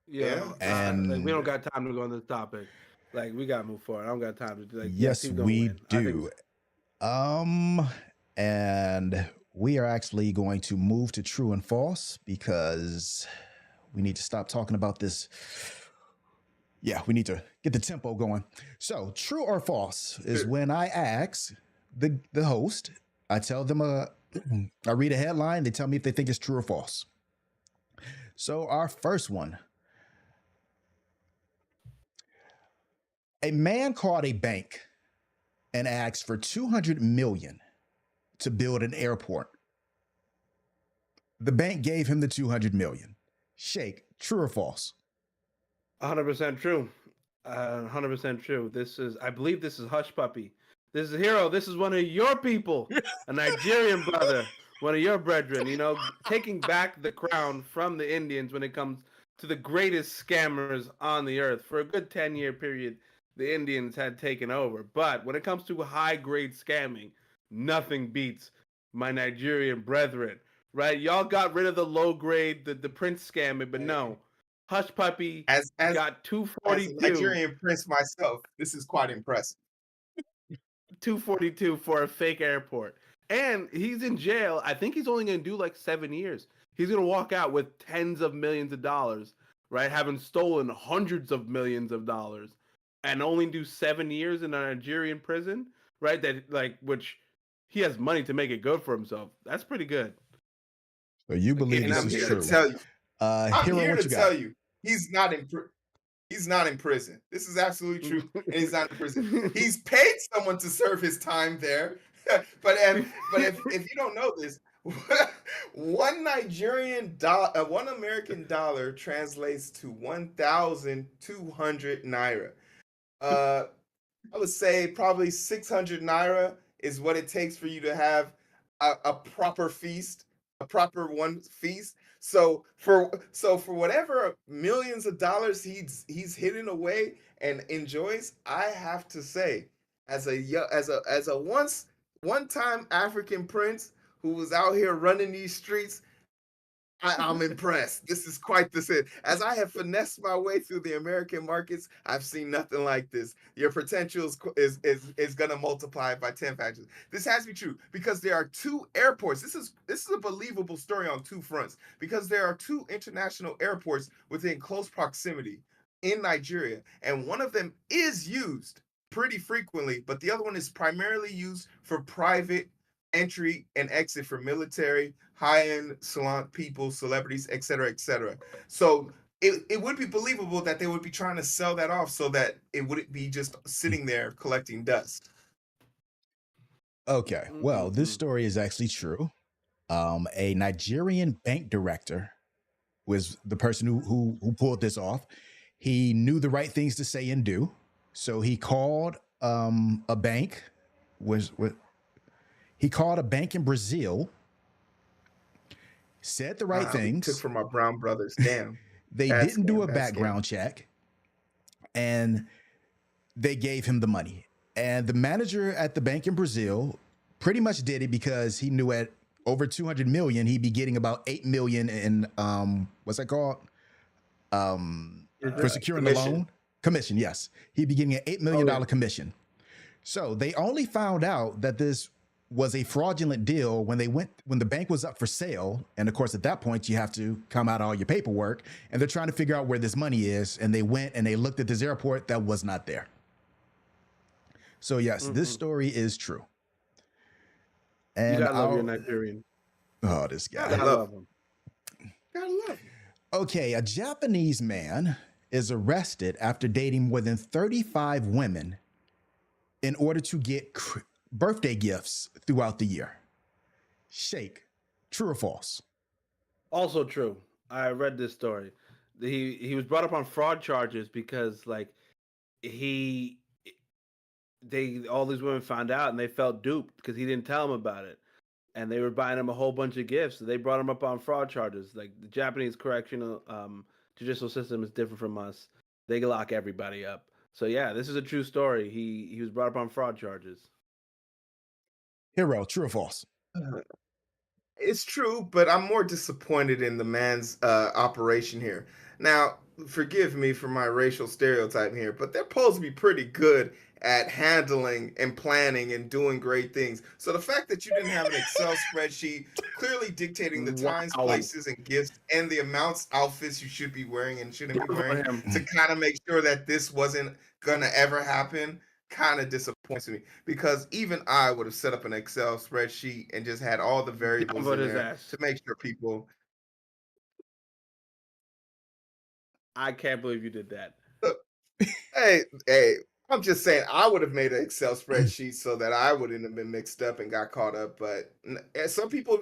Yeah, Yo, like, we And don't got time to go on this topic. Like, we gotta move forward. I don't got time to, like, yes, yes, he's gonna we win. I think do. And we are actually going to move to true and false because We need to stop talking about this. Yeah, we need to get the tempo going. So, true or false is when I ask the host, I tell them I read a headline, they tell me if they think it's true or false. So, our first one. A man called a bank and asked for 200 million to build an airport. The bank gave him the 200 million. Shake, true or false? 100% true. 100% true. I believe this is Hush Puppy. This is Hero. This is one of your people, a Nigerian brother, one of your brethren, taking back the crown from the Indians when it comes to the greatest scammers on the earth. For a good 10-year period, the Indians had taken over. But when it comes to high-grade scamming, nothing beats my Nigerian brethren, right? Y'all got rid of the low-grade, the Prince scamming, but no. Hush Puppy As got a 242, Nigerian prince myself, this is quite impressive. 242 for a fake airport. And he's in jail. I think he's only going to do like 7 years. He's going to walk out with tens of millions of dollars, right? Having stolen hundreds of millions of dollars and only do 7 years in a Nigerian prison, right? Which he has money to make it good for himself. That's pretty good. So you believe And this I'm is here true? to tell you, I'm Hero, here what to you tell got? you, he's not in prison. This is absolutely true, and he's not in prison. He's paid someone to serve his time there. but if you don't know this, one American dollar translates to 1,200 naira. I would say probably 600 naira is what it takes for you to have a proper feast, a proper one feast. So for whatever millions of dollars he's hidden away and enjoys, I have to say, as a one time African prince who was out here running these streets, I'm impressed. This is quite the sin. As I have finessed my way through the American markets, I've seen nothing like this. Your potential is going to multiply by 10 factors. This has to be true because there are two airports. This is a believable story on two fronts because there are two international airports within close proximity in Nigeria, and one of them is used pretty frequently, but the other one is primarily used for private entry and exit for military, high-end salon people, celebrities, etc., etc. So it would be believable that they would be trying to sell that off so that it wouldn't be just sitting there collecting dust. Okay, well, this story is actually true. A Nigerian bank director was the person who pulled this off. He knew the right things to say and do, so he called a bank. He called a bank in Brazil, said the right things. Took from our brown brothers. Damn. They didn't do a background check, and they gave him the money. And the manager at the bank in Brazil pretty much did it because he knew at over 200 million, he'd be getting about 8 million in what's that called? For securing the loan. Commission, yes. He'd be getting an $8 million commission. So they only found out that this was a fraudulent deal when the bank was up for sale. And of course, at that point, you have to come out all your paperwork, and they're trying to figure out where this money is. And they went and they looked at this airport that was not there. So yes, this story is true. And you gotta love your Nigerian. Oh, this guy. Gotta love him. Gotta love him. Okay, a Japanese man is arrested after dating more than 35 women in order to get birthday gifts throughout the year. Shake, true or false? Also true. I read this story. He was brought up on fraud charges because all these women found out and they felt duped because he didn't tell them about it, and they were buying him a whole bunch of gifts. So they brought him up on fraud charges. Like the Japanese correctional judicial system is different from us. They lock everybody up. So yeah, this is a true story. He was brought up on fraud charges. Hero, true or false? It's true, but I'm more disappointed in the man's operation here. Now, forgive me for my racial stereotype here, but they're supposed to be pretty good at handling and planning and doing great things. So the fact that you didn't have an Excel spreadsheet clearly dictating the times, Wow. places, and gifts and the amounts, outfits you should be wearing and shouldn't be Good for wearing him. to kind of make sure that this wasn't gonna ever happen kind of disappoints me, because even I would have set up an Excel spreadsheet and just had all the variables Downvote in his there ass. to make sure people. I can't believe you did that. Hey, I'm just saying I would have made an Excel spreadsheet so that I wouldn't have been mixed up and got caught up. But some people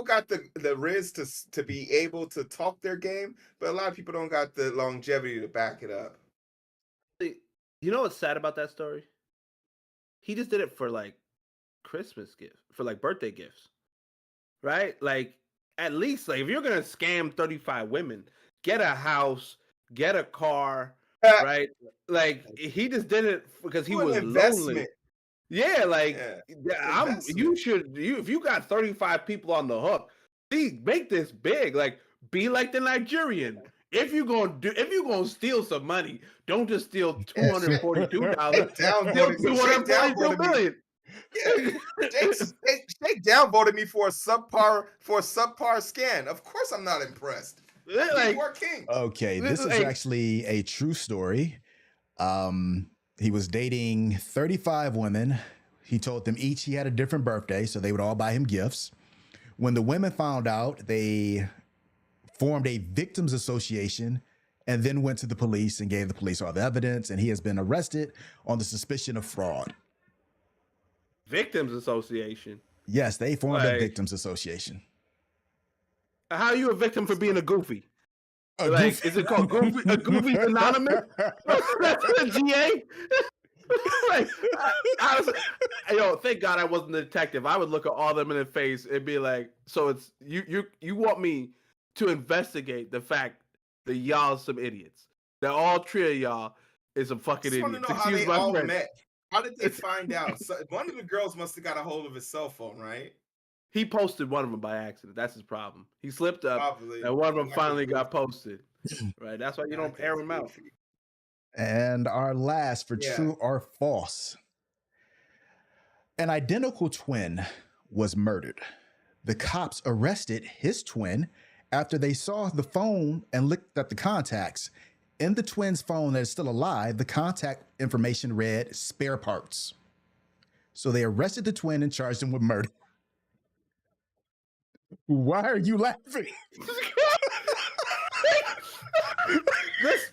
got the riz to be able to talk their game, but a lot of people don't got the longevity to back it up. You know what's sad about that story? He just did it for like Christmas gifts, for like birthday gifts, right? Like at least like if you're gonna scam 35 women, get a house, get a car, right? Like he just did it because he Do an was investment. lonely. Yeah, like Yeah, if you got 35 people on the hook, see, make this big. Like be like the Nigerian. If you're gonna steal some money, don't just steal $242. Steal Shake $242 downvoted me. million. Yeah, Shake downvoted me for a subpar scan. Of course, I'm not impressed. Like, People are king. Okay, this is like, actually a true story. He was dating 35 women. He told them each he had a different birthday, so they would all buy him gifts. When the women found out, they formed a victims association and then went to the police and gave the police all the evidence, and he has been arrested on the suspicion of fraud. Victims Association. Yes, they formed a Like, victims association. how are you a victim for being a goofy? A Like, goofy- is it called Goofy? A Goofy's Anonymous? GA? Like, yo, thank God I wasn't a detective. I would look at all of them in the face and be like, "So it's you want me to investigate the fact that y'all some idiots? That all three of y'all is some I fucking just want to idiots." know how Excuse they my all French. met. How did they find out? So, one of the girls must have got a hold of his cell phone, right? He posted one of them by accident. That's his problem. He slipped up, Probably. and one of them Like a finally got goofy. posted. Right. That's why you don't Like air a them out. goofy. And our last for Yeah. true or false. An identical twin was murdered. The cops arrested his twin after they saw the phone and looked at the contacts. In the twin's phone that is still alive, the contact information read spare parts. So they arrested the twin and charged him with murder. Why are you laughing? This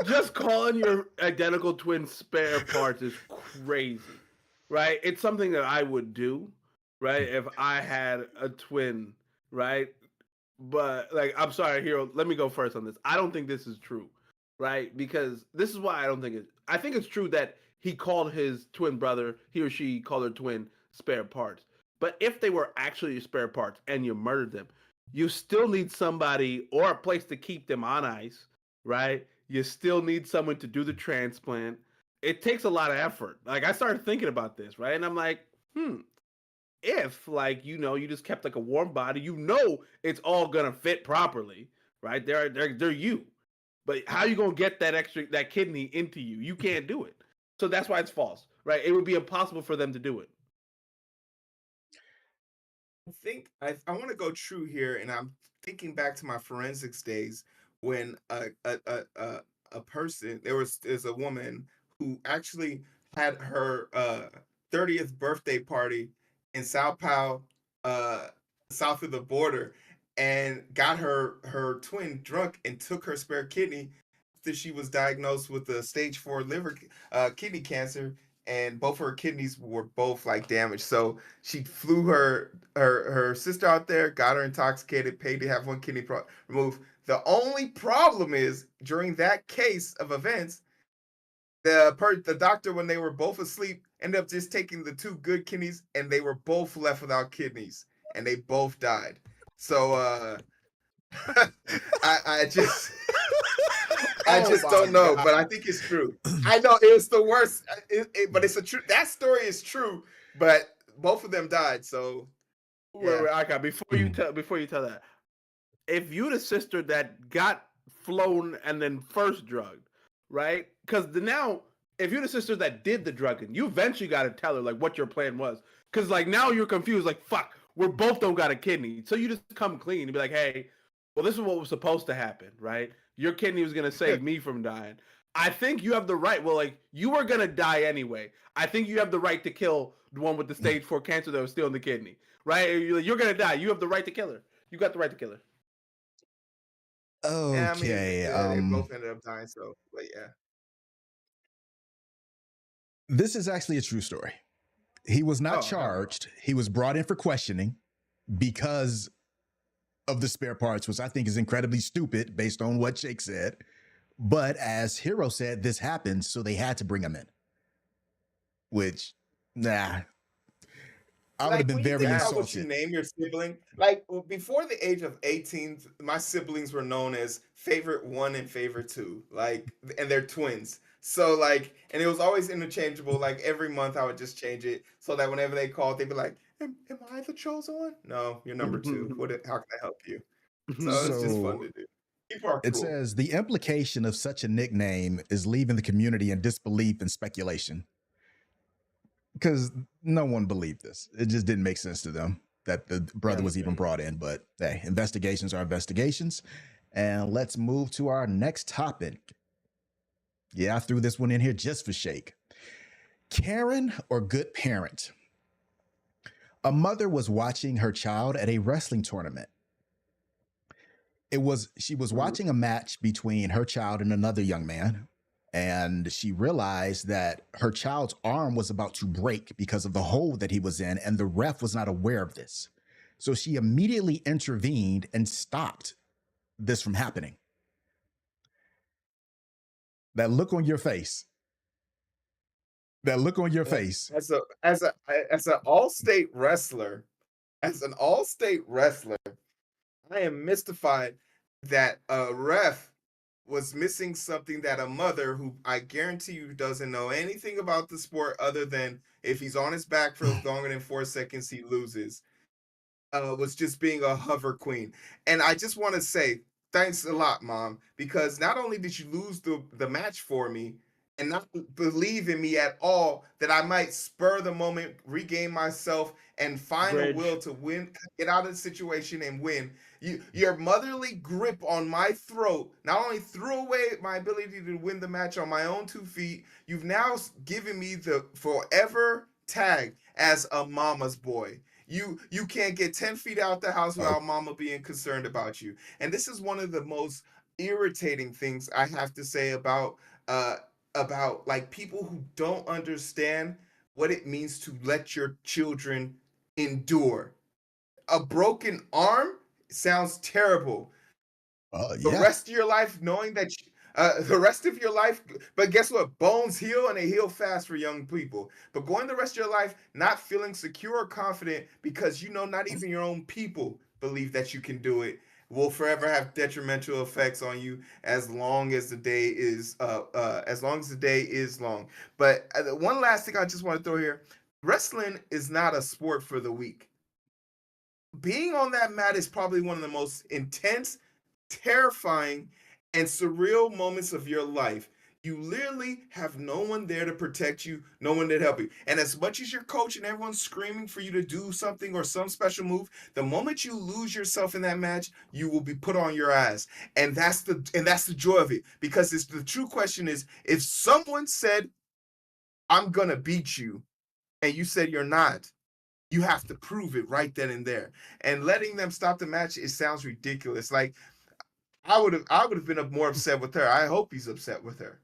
just calling your identical twin spare parts is crazy, right? It's something that I would do, right? If I had a twin, right? But like, I'm sorry, Hero. Let me go first on this. I don't think this is true, right? Because this is why I don't think it. I think it's true that he called his twin brother, he or she called her twin spare parts. But if they were actually spare parts and you murdered them, you still need somebody or a place to keep them on ice, right? You still need someone to do the transplant. It takes a lot of effort. Like I started thinking about this, right? And I'm like, if like you just kept like a warm body, it's all gonna fit properly, right? They're you. But how you gonna get that kidney into you? You can't do it. So that's why it's false, right? It would be impossible for them to do it. I think I want to go true here, and I'm thinking back to my forensics days when a person there's a woman who actually had her 30th birthday party in Sao Paulo, uh, south of the border, and got her twin drunk and took her spare kidney after she was diagnosed with a stage 4 liver kidney cancer, and both her kidneys were both like damaged. So she flew her sister out there, got her intoxicated, paid to have one kidney removed. The only problem is during that case of events, the doctor, when they were both asleep, ended up just taking the two good kidneys, and they were both left without kidneys, and they both died. So I just I just don't know, but I think it's true. I know it was the worst, but it's a true. That story is true, but both of them died. So Wait, okay. Before you tell that, if you the sister that got flown and then first drugged, right? Because now if you're the sister that did the drugging, you eventually got to tell her like what your plan was, because like now you're confused. Like fuck, we're both don't got a kidney, so you just come clean and be like, hey, well this is what was supposed to happen, right? Your kidney was gonna save me from dying. I think you have the right. Well, like you were gonna die anyway. I think you have the right to kill the one with the stage 4 cancer that was still in the kidney, right? You're gonna die. You have the right to kill her. You got the right to kill her. Yeah, I mean, Okay. they both ended up dying. So, but yeah. This is actually a true story. He was not Oh, hell no. charged. He was brought in for questioning because of the spare parts, which I think is incredibly stupid based on what Jake said. But as Hero said, this happened, so they had to bring him in. Which, nah, I would have Like been when you very think about what you insulted. name your sibling, like before the age of 18, my siblings were known as favorite one and favorite two, like, and they're twins. So like, and it was always interchangeable. Like every month, I would just change it so that whenever they called, they'd be like, "Am I the chosen one? No, you're number two. How can I help you?" So it's just fun So to do. People are it cool. says the implication of such a nickname is leaving the community in disbelief and speculation. Because no one believed this. It just didn't make sense to them that the brother was even brought in. But hey, investigations are investigations. And let's move to our next topic. Yeah, I threw this one in here just for Shake. Karen or good parent? A mother was watching her child at a wrestling tournament. She was watching a match between her child and another young man, and she realized that her child's arm was about to break because of the hole that he was in, and the ref was not aware of this. So she immediately intervened and stopped this from happening. That look on your face. That look on your face. As an all-state wrestler, as an all-state wrestler, I am mystified that a ref was missing something that a mother who I guarantee you doesn't know anything about the sport other than if he's on his back for longer than 4 seconds, he loses, was just being a hover queen. And I just want to say thanks a lot, Mom, because not only did you lose the match for me and not believe in me at all, that I might spur the moment, regain myself, and find a will to win, get out of the situation and win. Your motherly grip on my throat not only threw away my ability to win the match on my own 2 feet, you've now given me the forever tag as a mama's boy. You can't get 10 feet out the house without mama being concerned about you. And this is one of the most irritating things I have to say about like people who don't understand what it means to let your children endure. A broken arm sounds terrible. The Yeah. rest of your life knowing that the rest of your life, but guess what? Bones heal and they heal fast for young people. But going the rest of your life not feeling secure or confident because you know not even your own people believe that you can do it will forever have detrimental effects on you as long as the day is long. But one last thing I just want to throw here: wrestling is not a sport for the weak. Being on that mat is probably one of the most intense, terrifying, and surreal moments of your life. You literally have no one there to protect you, no one there to help you. And as much as your coach and everyone's screaming for you to do something or some special move, the moment you lose yourself in that match, you will be put on your ass. And that's the joy of it. Because it's the true question is if someone said, I'm gonna beat you, and you said you're not, you have to prove it right then and there. And letting them stop the match, it sounds ridiculous. Like I would have been more upset with her. I hope he's upset with her.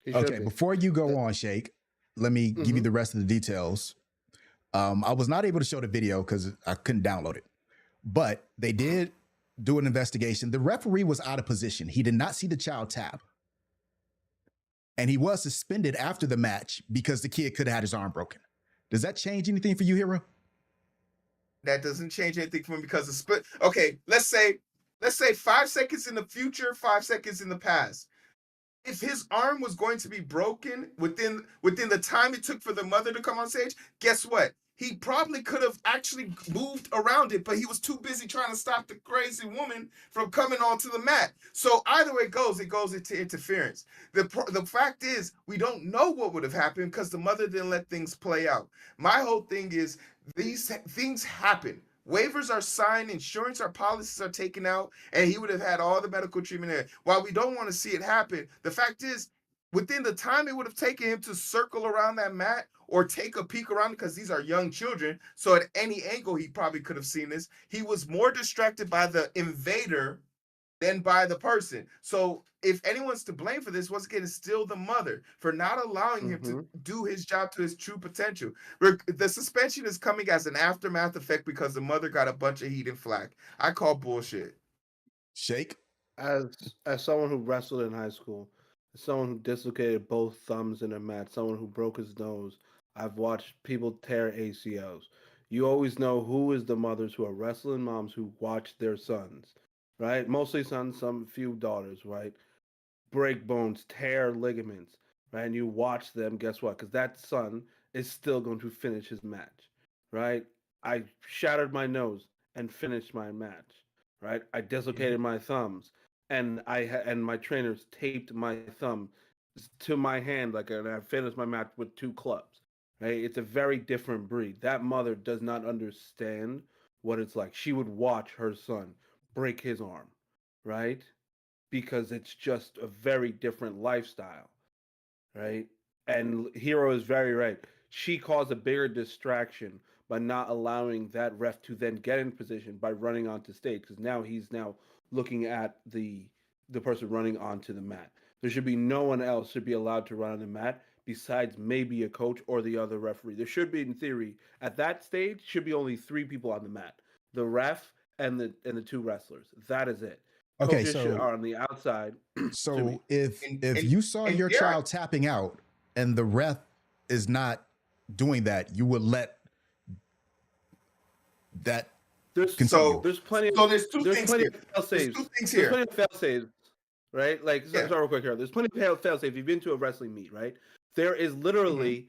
Okay, before you go on, Shake, let me give you the rest of the details. I was not able to show the video because I couldn't download it, but they did do an investigation. The referee was out of position. He did not see the child tap. And he was suspended after the match because the kid could have had his arm broken. Does that change anything for you, Hero? That doesn't change anything for me because it's split. Okay, let's say 5 seconds in the future, 5 seconds in the past. If his arm was going to be broken within the time it took for the mother to come on stage, guess what? he probably could have actually moved around it, but he was too busy trying to stop the crazy woman from coming onto the mat. So either way it goes into interference. The fact is, we don't know what would have happened because the mother didn't let things play out. My whole thing is these things happen. Waivers are signed, insurance or policies are taken out, and he would have had all the medical treatment there. While we don't want to see it happen, the fact is, within the time it would have taken him to circle around that mat or take a peek around, because these are young children, so at any angle he probably could have seen this. He was more distracted by the invader than by the person. So if anyone's to blame for this, once again, it's still the mother for not allowing him to do his job to his true potential. The suspension is coming as an aftermath effect because the mother got a bunch of heat and flack. I call bullshit. Shake. As someone who wrestled in high school, as someone who dislocated both thumbs in a match, someone who broke his nose, I've watched people tear ACLs. You always know who is the mothers who are wrestling moms who watch their sons, right? Mostly sons, some few daughters, right? Break bones, tear ligaments, right? And you watch them, guess what? Because that son is still going to finish his match, right? I shattered my nose and finished my match, right? I dislocated my thumbs and and my trainers taped my thumb to my hand and I finished my match with 2 clubs, right? It's a very different breed. That mother does not understand what it's like. She would watch her son break his arm, right? Because it's just a very different lifestyle, right? And Hero is very right. She caused a bigger distraction by not allowing that ref to then get in position by running onto stage, because now he's looking at the person running onto the mat. There should be no one else should be allowed to run on the mat besides maybe a coach or the other referee. There should be, in theory, at that stage, should be only 3 people on the mat: the ref and the 2 wrestlers. That is it. Okay, Coaches so are on the outside. so if And you saw and your dare I child tapping out and the ref is not doing that, you would let that There's continue. there's plenty so there's two there's things plenty here. of fail There's saves. two things There's here. plenty of fail saves, right? Yeah. Sorry, real quick here. There's plenty of fail saves. You've been to a wrestling meet, right? There is literally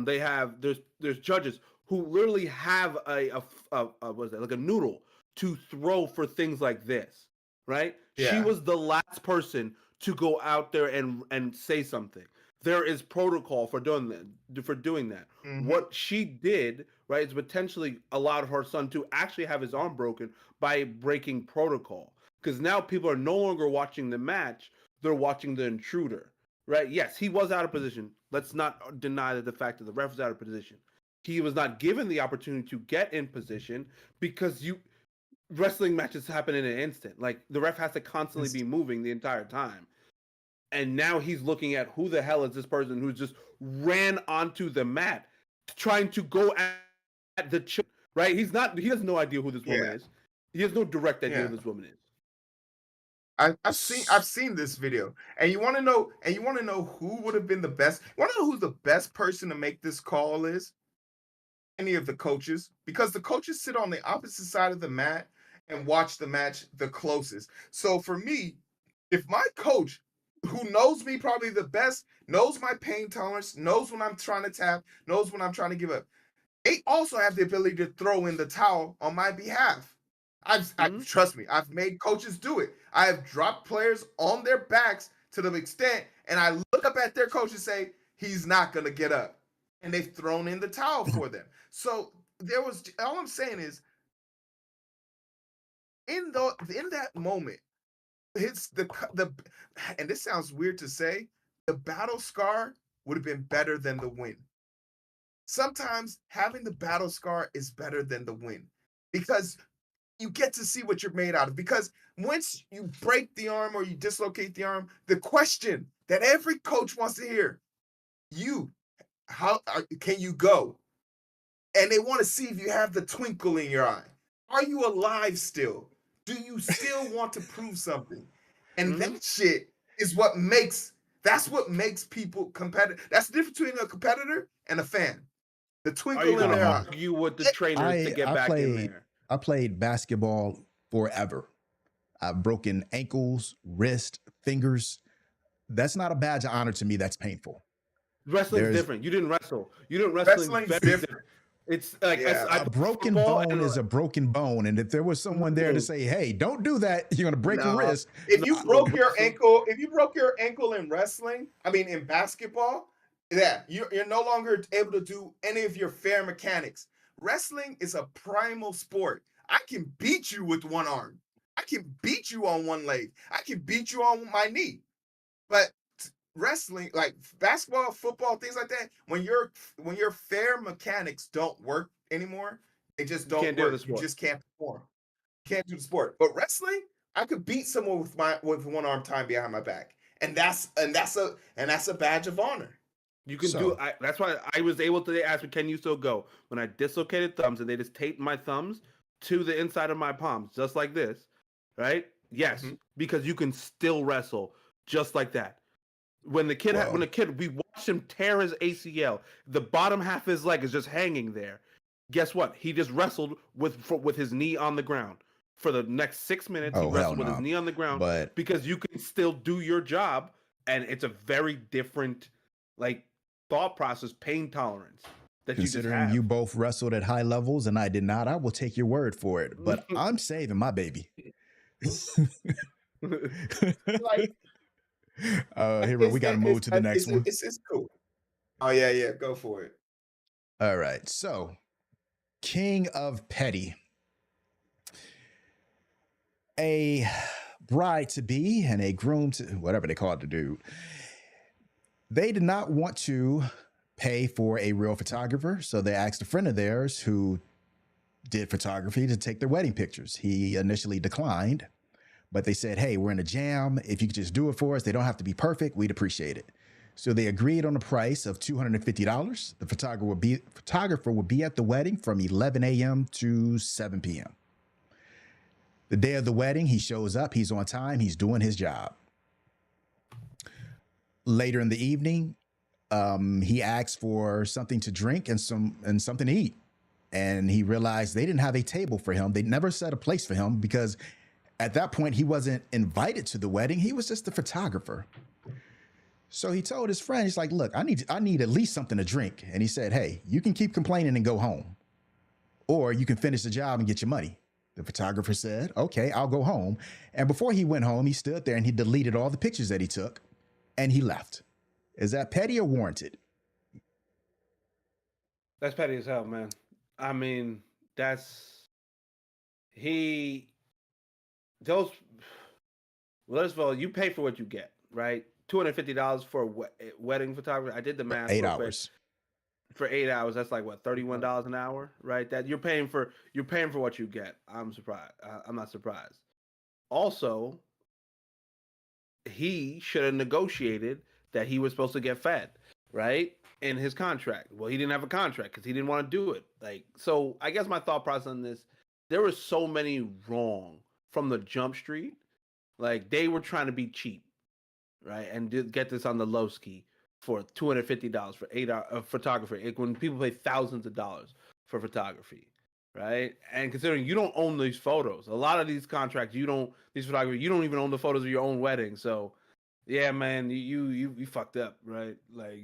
they have there's judges who literally have what is that, like a noodle to throw for things like this, right? She Yeah. was the last person to go out there and say something. There is protocol for doing that. What she did, right, is potentially allowed her son to actually have his arm broken by breaking protocol. Because now people are no longer watching the match; they're watching the intruder, right? Yes, he was out of position. Let's not deny that the fact that the ref was out of position. He was not given the opportunity to get in position because wrestling matches happen in an instant. Like the ref has to constantly be moving the entire time. And now he's looking at who the hell is this person who just ran onto the mat trying to go at the right? He has no idea who this woman is. He has no direct idea who this woman is. I've seen this video, and you want to know who would have been the best. You want to know who the best person to make this call is? Any of the coaches, because the coaches sit on the opposite side of the mat and watch the match the closest. So for me, if my coach, who knows me probably the best, knows my pain tolerance, knows when I'm trying to tap, knows when I'm trying to give up, they also have the ability to throw in the towel on my behalf. Trust me, I've made coaches do it. I have dropped players on their backs to the extent, and I look up at their coach and say, he's not going to get up. And they've thrown in the towel for them. So all I'm saying is, in that moment, it's and this sounds weird to say, the battle scar would have been better than the win. Sometimes having the battle scar is better than the win, because you get to see what you're made out of. Because once you break the arm or you dislocate the arm, the question that every coach wants to hear, how can you go? And they want to see if you have the twinkle in your eye. Are you alive still? Do you still want to prove something? And that shit is that's what makes people competitive. That's the difference between a competitor and a fan. The twinkle in their eye. Argue with the trainers to get back in there? I played basketball forever. I've broken ankles, wrist, fingers. That's not a badge of honor to me. That's painful. Wrestling's different. You didn't wrestle. Wrestling's different. It's like Yeah. I A put broken football bone and is a broken bone, and if there was someone there to No. say, "Hey, don't do that," you're gonna break your No. wrist. If no, you but broke your wrestling, ankle, in wrestling, I mean in basketball, yeah, you're no longer able to do any of your fair mechanics. Wrestling is a primal sport. I can beat you with one arm. I can beat you on one leg. I can beat you on my knee. But wrestling, like basketball, football, things like that, when your fair mechanics don't work anymore, they just you don't can't do the work. You sport. just can't perform. Can't do the sport. But wrestling, I could beat someone with one arm tied behind my back. And that's a badge of honor. You can do. So, That's why I was able to. They asked me, "Can you still go?" When I dislocated thumbs, and they just taped my thumbs to the inside of my palms, just like this, right? Yes, Mhm. because you can still wrestle just like that. When well, a kid, we watched him tear his ACL. The bottom half of his leg is just hanging there. Guess what? He just wrestled with his knee on the ground for the next 6 minutes. He oh hell wrestled with his no. knee on the ground But because you can still do your job, and it's a very different, like, thought process, pain tolerance that you just considering you have. both wrestled at high levels and I did not, I will take your word for it. But I'm saving my baby. Like Hero, we got to move to the next one. it's cool. Oh yeah, yeah, go for it. All right. So, King of Petty. A bride to be and a groom to whatever they call it, the dude. They did not want to pay for a real photographer, so they asked a friend of theirs who did photography to take their wedding pictures. He initially declined, but they said, "Hey, we're in a jam. If you could just do it for us, they don't have to be perfect. We'd appreciate it." So they agreed on a price of $250. The photographer would be at the wedding from 11 a.m. to 7 p.m. The day of the wedding, he shows up, he's on time, he's doing his job. Later in the evening, he asked for something to drink and something to eat. And he realized they didn't have a table for him. They never set a place for him because at that point he wasn't invited to the wedding. He was just the photographer. So he told his friend, he's like, "Look, I need at least something to drink." And he said, "Hey, you can keep complaining and go home, or you can finish the job and get your money." The photographer said, "Okay, I'll go home." And before he went home, he stood there and he deleted all the pictures that he took and he left. Is that petty or warranted? That's petty as hell, man. I mean, that's he. Those. Well, first of all, you pay for what you get, right? $250 for a wedding photography. I did the For math eight real quick. hours. For 8 hours, that's like what, $31 an hour, right? That you're paying for what you get. I'm surprised. I'm not surprised. Also, he should have negotiated that he was supposed to get fed, right? In his contract. Well, he didn't have a contract because he didn't want to do it. Like, so I guess my thought process on this, there were so many wrong from the jump street. Like, they were trying to be cheap, right? And get this on the low ski for $250 for 8 hour photography. When people pay thousands of dollars for photography, right? And considering you don't own these photos, a lot of these contracts these photography, you don't even own the photos of your own wedding. So yeah, man, you fucked up, right? Like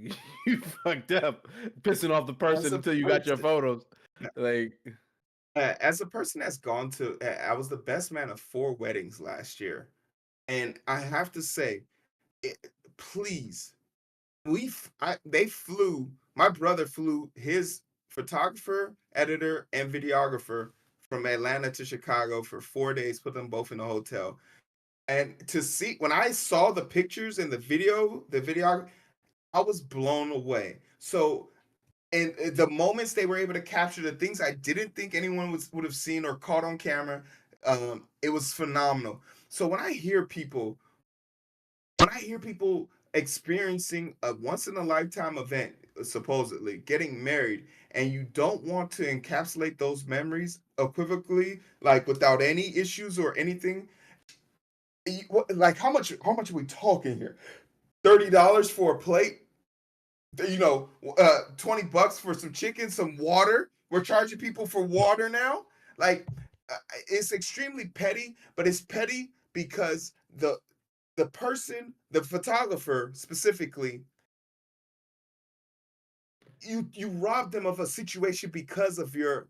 you fucked up, pissing off the As person a until you got your person, photos. Like as a person that's gone to, I was the best man of 4 weddings last year, and I have to say, it, please, they flew. My brother flew his photographer, editor, and videographer from Atlanta to Chicago for 4 days. Put them both in a hotel, and to see when I saw the pictures and the video, I was blown away. So, and the moments they were able to capture, the things I didn't think anyone would have seen or caught on camera, it was phenomenal. So when I hear people experiencing a once in a lifetime event, supposedly getting married, and you don't want to encapsulate those memories equivocally, like without any issues or anything, like how much are we talking here? $30 for a plate, 20 bucks for some chicken, some water. We're charging people for water now. Like, it's extremely petty, but it's petty because the photographer specifically, you robbed them of a situation because of your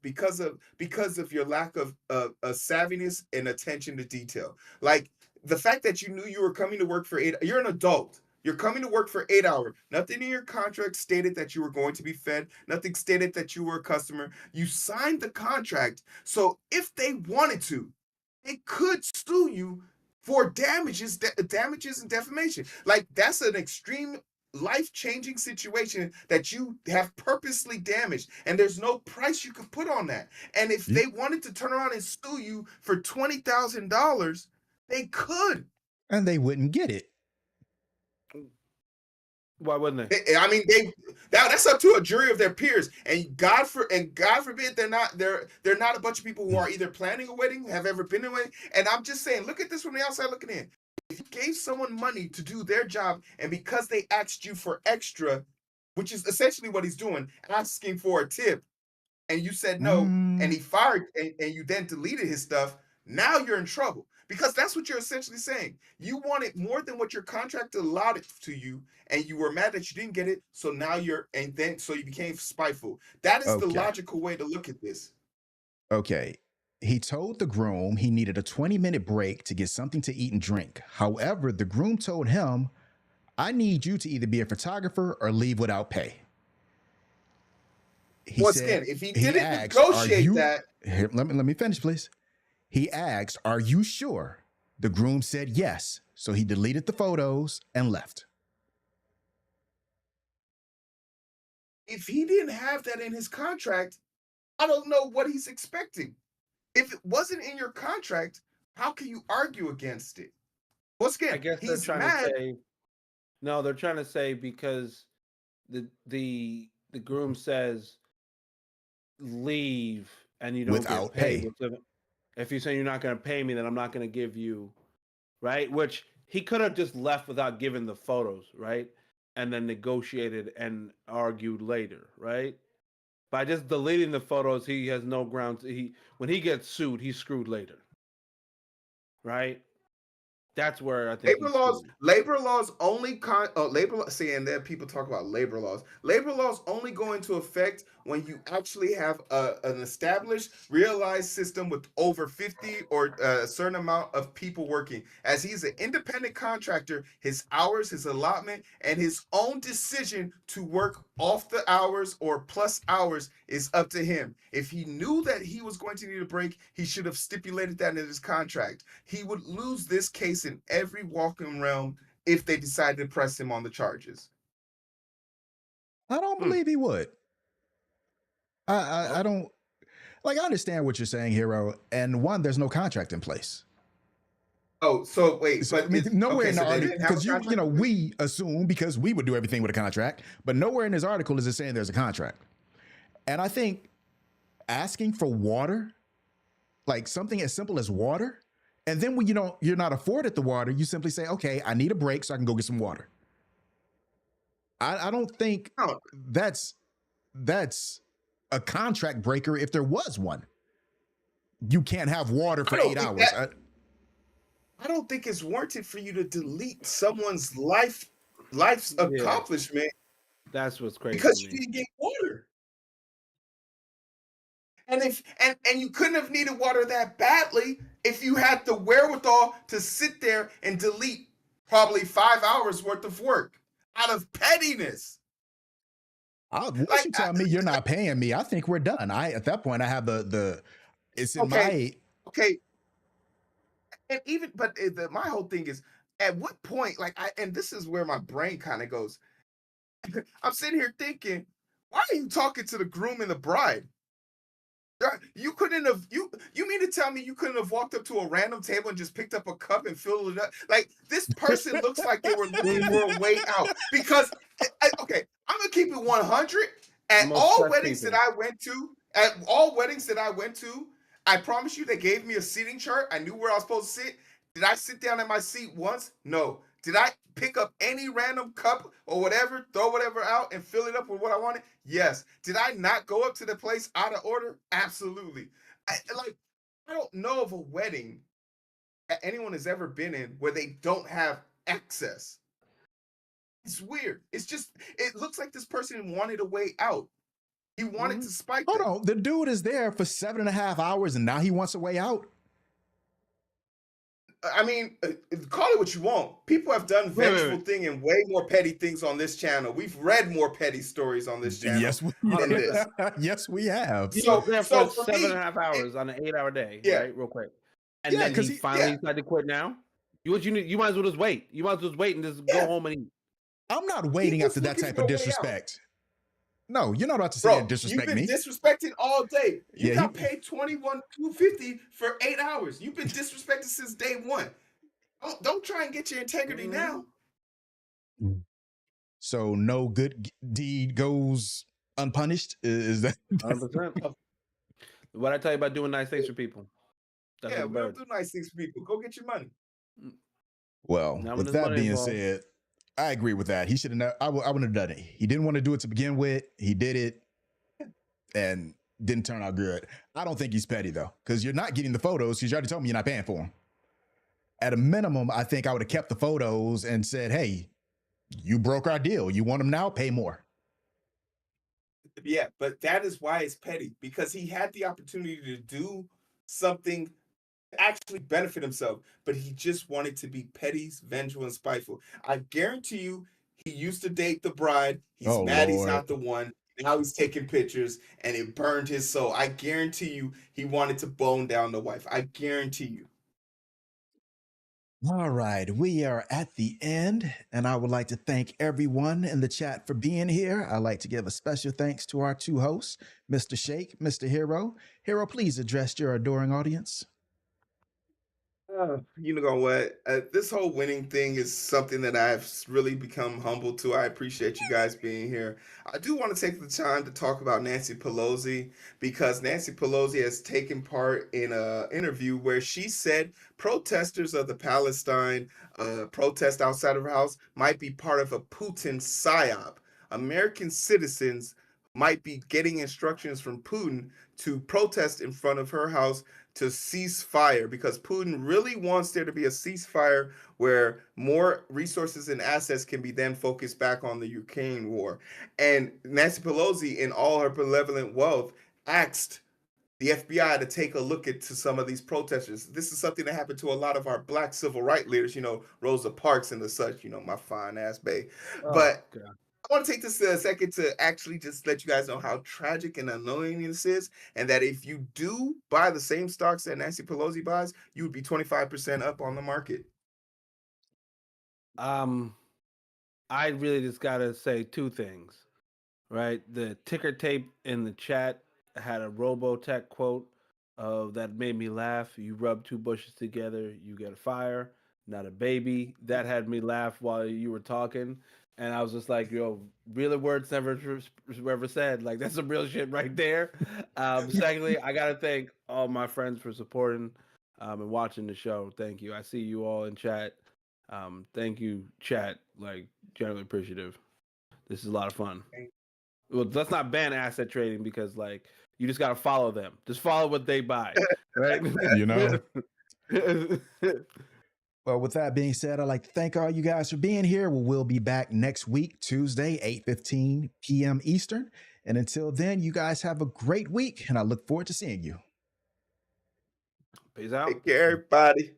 lack of savviness and attention to detail. Like the fact that you knew you were coming to work for 8, you're an adult. You're coming to work for 8 hours. Nothing in your contract stated that you were going to be fed. Nothing stated that you were a customer. You signed the contract. So if they wanted to, they could sue you for damages and defamation. Like that's an extreme life-changing situation that you have purposely damaged, and there's no price you could put on that. And if You- they wanted to turn around and sue you for $20,000, they could. and they wouldn't get it. Why wouldn't they? I mean, that's up to a jury of their peers, and God forbid they're not a bunch of people who are either planning a wedding, have ever been in a wedding. And I'm just saying, look at this from the outside looking in. If you gave someone money to do their job, and because they asked you for extra, which is essentially what he's doing, asking for a tip, and you said no, and he fired, and you then deleted his stuff, now you're in trouble. Because that's what you're essentially saying. You wanted more than what your contract allowed it to you, and you were mad that you didn't get it. So now so you became spiteful. That is the Okay. logical way to look at this. Okay. He told the groom he needed a 20-minute break to get something to eat and drink. However, the groom told him, I need you to either be a photographer or leave without pay. He Once said, again, if he he didn't asked, "Are negotiate you?" that, Here, let me finish, please. He asked, "Are you sure?" The groom said yes. So he deleted the photos and left. if he didn't have that in his contract, I don't know what he's expecting. If it wasn't in your contract, how can you argue against it? Once I again, guess they're he's trying to mad. say no. They're trying to say because the groom says leave and you don't get Without paid. pay. If you're saying you're not going to pay me, then I'm not going to give you, right? Which he could have just left without giving the photos, right? And then negotiated and argued later, right? By just deleting the photos, he has no ground. When he gets sued, he's screwed later, right? That's where I think Labor he's laws, screwed. labor laws only see, and then people talk about labor laws. Labor laws only go into effect when you actually have an established, realized system with over 50 or a certain amount of people working. As he's an independent contractor, his hours, his allotment, and his own decision to work off the hours or plus hours is up to him. If he knew that he was going to need a break, he should have stipulated that in his contract. He would lose this case in every walking realm if they decided to press him on the charges. I don't believe he would. I don't like. I understand what you're saying, Hero. And one, there's no contract in place. Oh, so wait, So I but mean, nowhere okay, in the so they article, didn't have a because contract in place? we assume because we would do everything with a contract, but nowhere in this article is it saying there's a contract. And I think asking for water, like something as simple as water, and then when you're not afforded the water, you simply say, okay, I need a break so I can go get some water. I don't think No, that's a contract breaker if there was one. You can't have water I for don't eight think hours. that I don't think it's warranted for you to delete someone's life's Yeah, accomplishment that's what's crazy to because you me. didn't get water. And you couldn't have needed water that badly if you had the wherewithal to sit there and delete probably 5 hours worth of work out of pettiness. Once Like, you tell me you're not paying me, I think we're done. At that point I have the it's in okay, my okay, and even but my whole thing is at what point, like and this is where my brain kind of goes. I'm sitting here thinking, why are you talking to the groom and the bride? You couldn't have you mean to tell me you couldn't have walked up to a random table and just picked up a cup and filled it up? Like this person looks like they were looking for a way out because okay, I'm gonna keep it 100 at Most all stressed weddings that people. I went to. At all weddings that I went to, I promise you they gave me a seating chart. I knew where I was supposed to sit. Did I sit down in my seat once? No. Did I pick up any random cup or whatever, throw whatever out and fill it up with what I wanted? Yes. Did I not go up to the place out of order? Absolutely. I don't know of a wedding that anyone has ever been in where they don't have access. It's weird. It's just, it looks like this person wanted a way out. He wanted Mhm. to spike Hold them. on. The dude is there for 7.5 hours and now he wants a way out. I mean, call it what you want. People have done Wait, wait, vengeful wait. thing and way more petty things on this channel. We've read more petty stories on this channel Yes, we than this. yes, we have. He was there for So for seven and me, a half hours on an 8-hour day, yeah, right? Real quick. And Yeah, then because he he finally decided to quit now? What you need, you might as well just wait. You might as well just wait and just go yeah, home and eat. I'm not he's waiting after just that looking type for of a way out. disrespect. No, you're not about to sit there and Bro, you've disrespect been me. disrespected all day. You Yeah, got paid $21,250 for 8 hours. You've been disrespected since day one. Don't try and get your integrity now. so no good deed goes unpunished. Is that 100%. What I tell you about doing nice things for people. That's Yeah, like a we don't bird. do nice things for people. Go get your money. well? Not when With there's that money being involved. said, I agree with that. He should have. I wouldn't have done it. He didn't want to do it to begin with. He did it, and didn't turn out good. I don't think he's petty though, because you're not getting the photos. Because you already told me you're not paying for them. At a minimum, I think I would have kept the photos and said, "Hey, you broke our deal. You want them now? Pay more." Yeah, but that is why it's petty, because he had the opportunity to do something to actually benefit himself, but he just wanted to be petty, vengeful, and spiteful. I guarantee you, he used to date the bride. He's Oh mad he's Lord. not the one. Now he's taking pictures and it burned his soul. I guarantee you, he wanted to bone down the wife. I guarantee you. All right, we are at the end, and I would like to thank everyone in the chat for being here. I'd like to give a special thanks to our two hosts, Mr. Shake, Mr. Hero. Hero, please address your adoring audience. You know what? This whole winning thing is something that I've really become humble to. I appreciate you guys being here. I do want to take the time to talk about Nancy Pelosi, because Nancy Pelosi has taken part in an interview where she said protesters of the Palestine protest outside of her house might be part of a Putin psyop. American citizens might be getting instructions from Putin to protest in front of her house to cease fire, because Putin really wants there to be a ceasefire where more resources and assets can be then focused back on the Ukraine war. And Nancy Pelosi, in all her benevolent wealth, asked the FBI to take a look at to some of these protesters. This is something that happened to a lot of our black civil rights leaders, Rosa Parks and the such, my fine ass bae. Oh, But God. I want to take this a second to actually just let you guys know how tragic and annoying this is, and that if you do buy the same stocks that Nancy Pelosi buys, you would be 25% up on the market. I really just gotta say two things, right? The ticker tape in the chat had a Robotech quote of that made me laugh. You rub two bushes together, you get a fire, not a baby. That had me laugh while you were talking. And I was just like, yo, real words never ever said. Like, that's some real shit right there. Secondly, I gotta thank all my friends for supporting and watching the show. Thank you. I see you all in chat. Thank you, chat. Like, generally appreciative. This is a lot of fun. Well, let's not ban asset trading, because like you just gotta follow them. Just follow what they buy, right? You know? Well, with that being said, I'd like to thank all you guys for being here. We'll be back next week, Tuesday, 8:15 p.m. Eastern. And until then, you guys have a great week, and I look forward to seeing you. Peace out. Take care, everybody.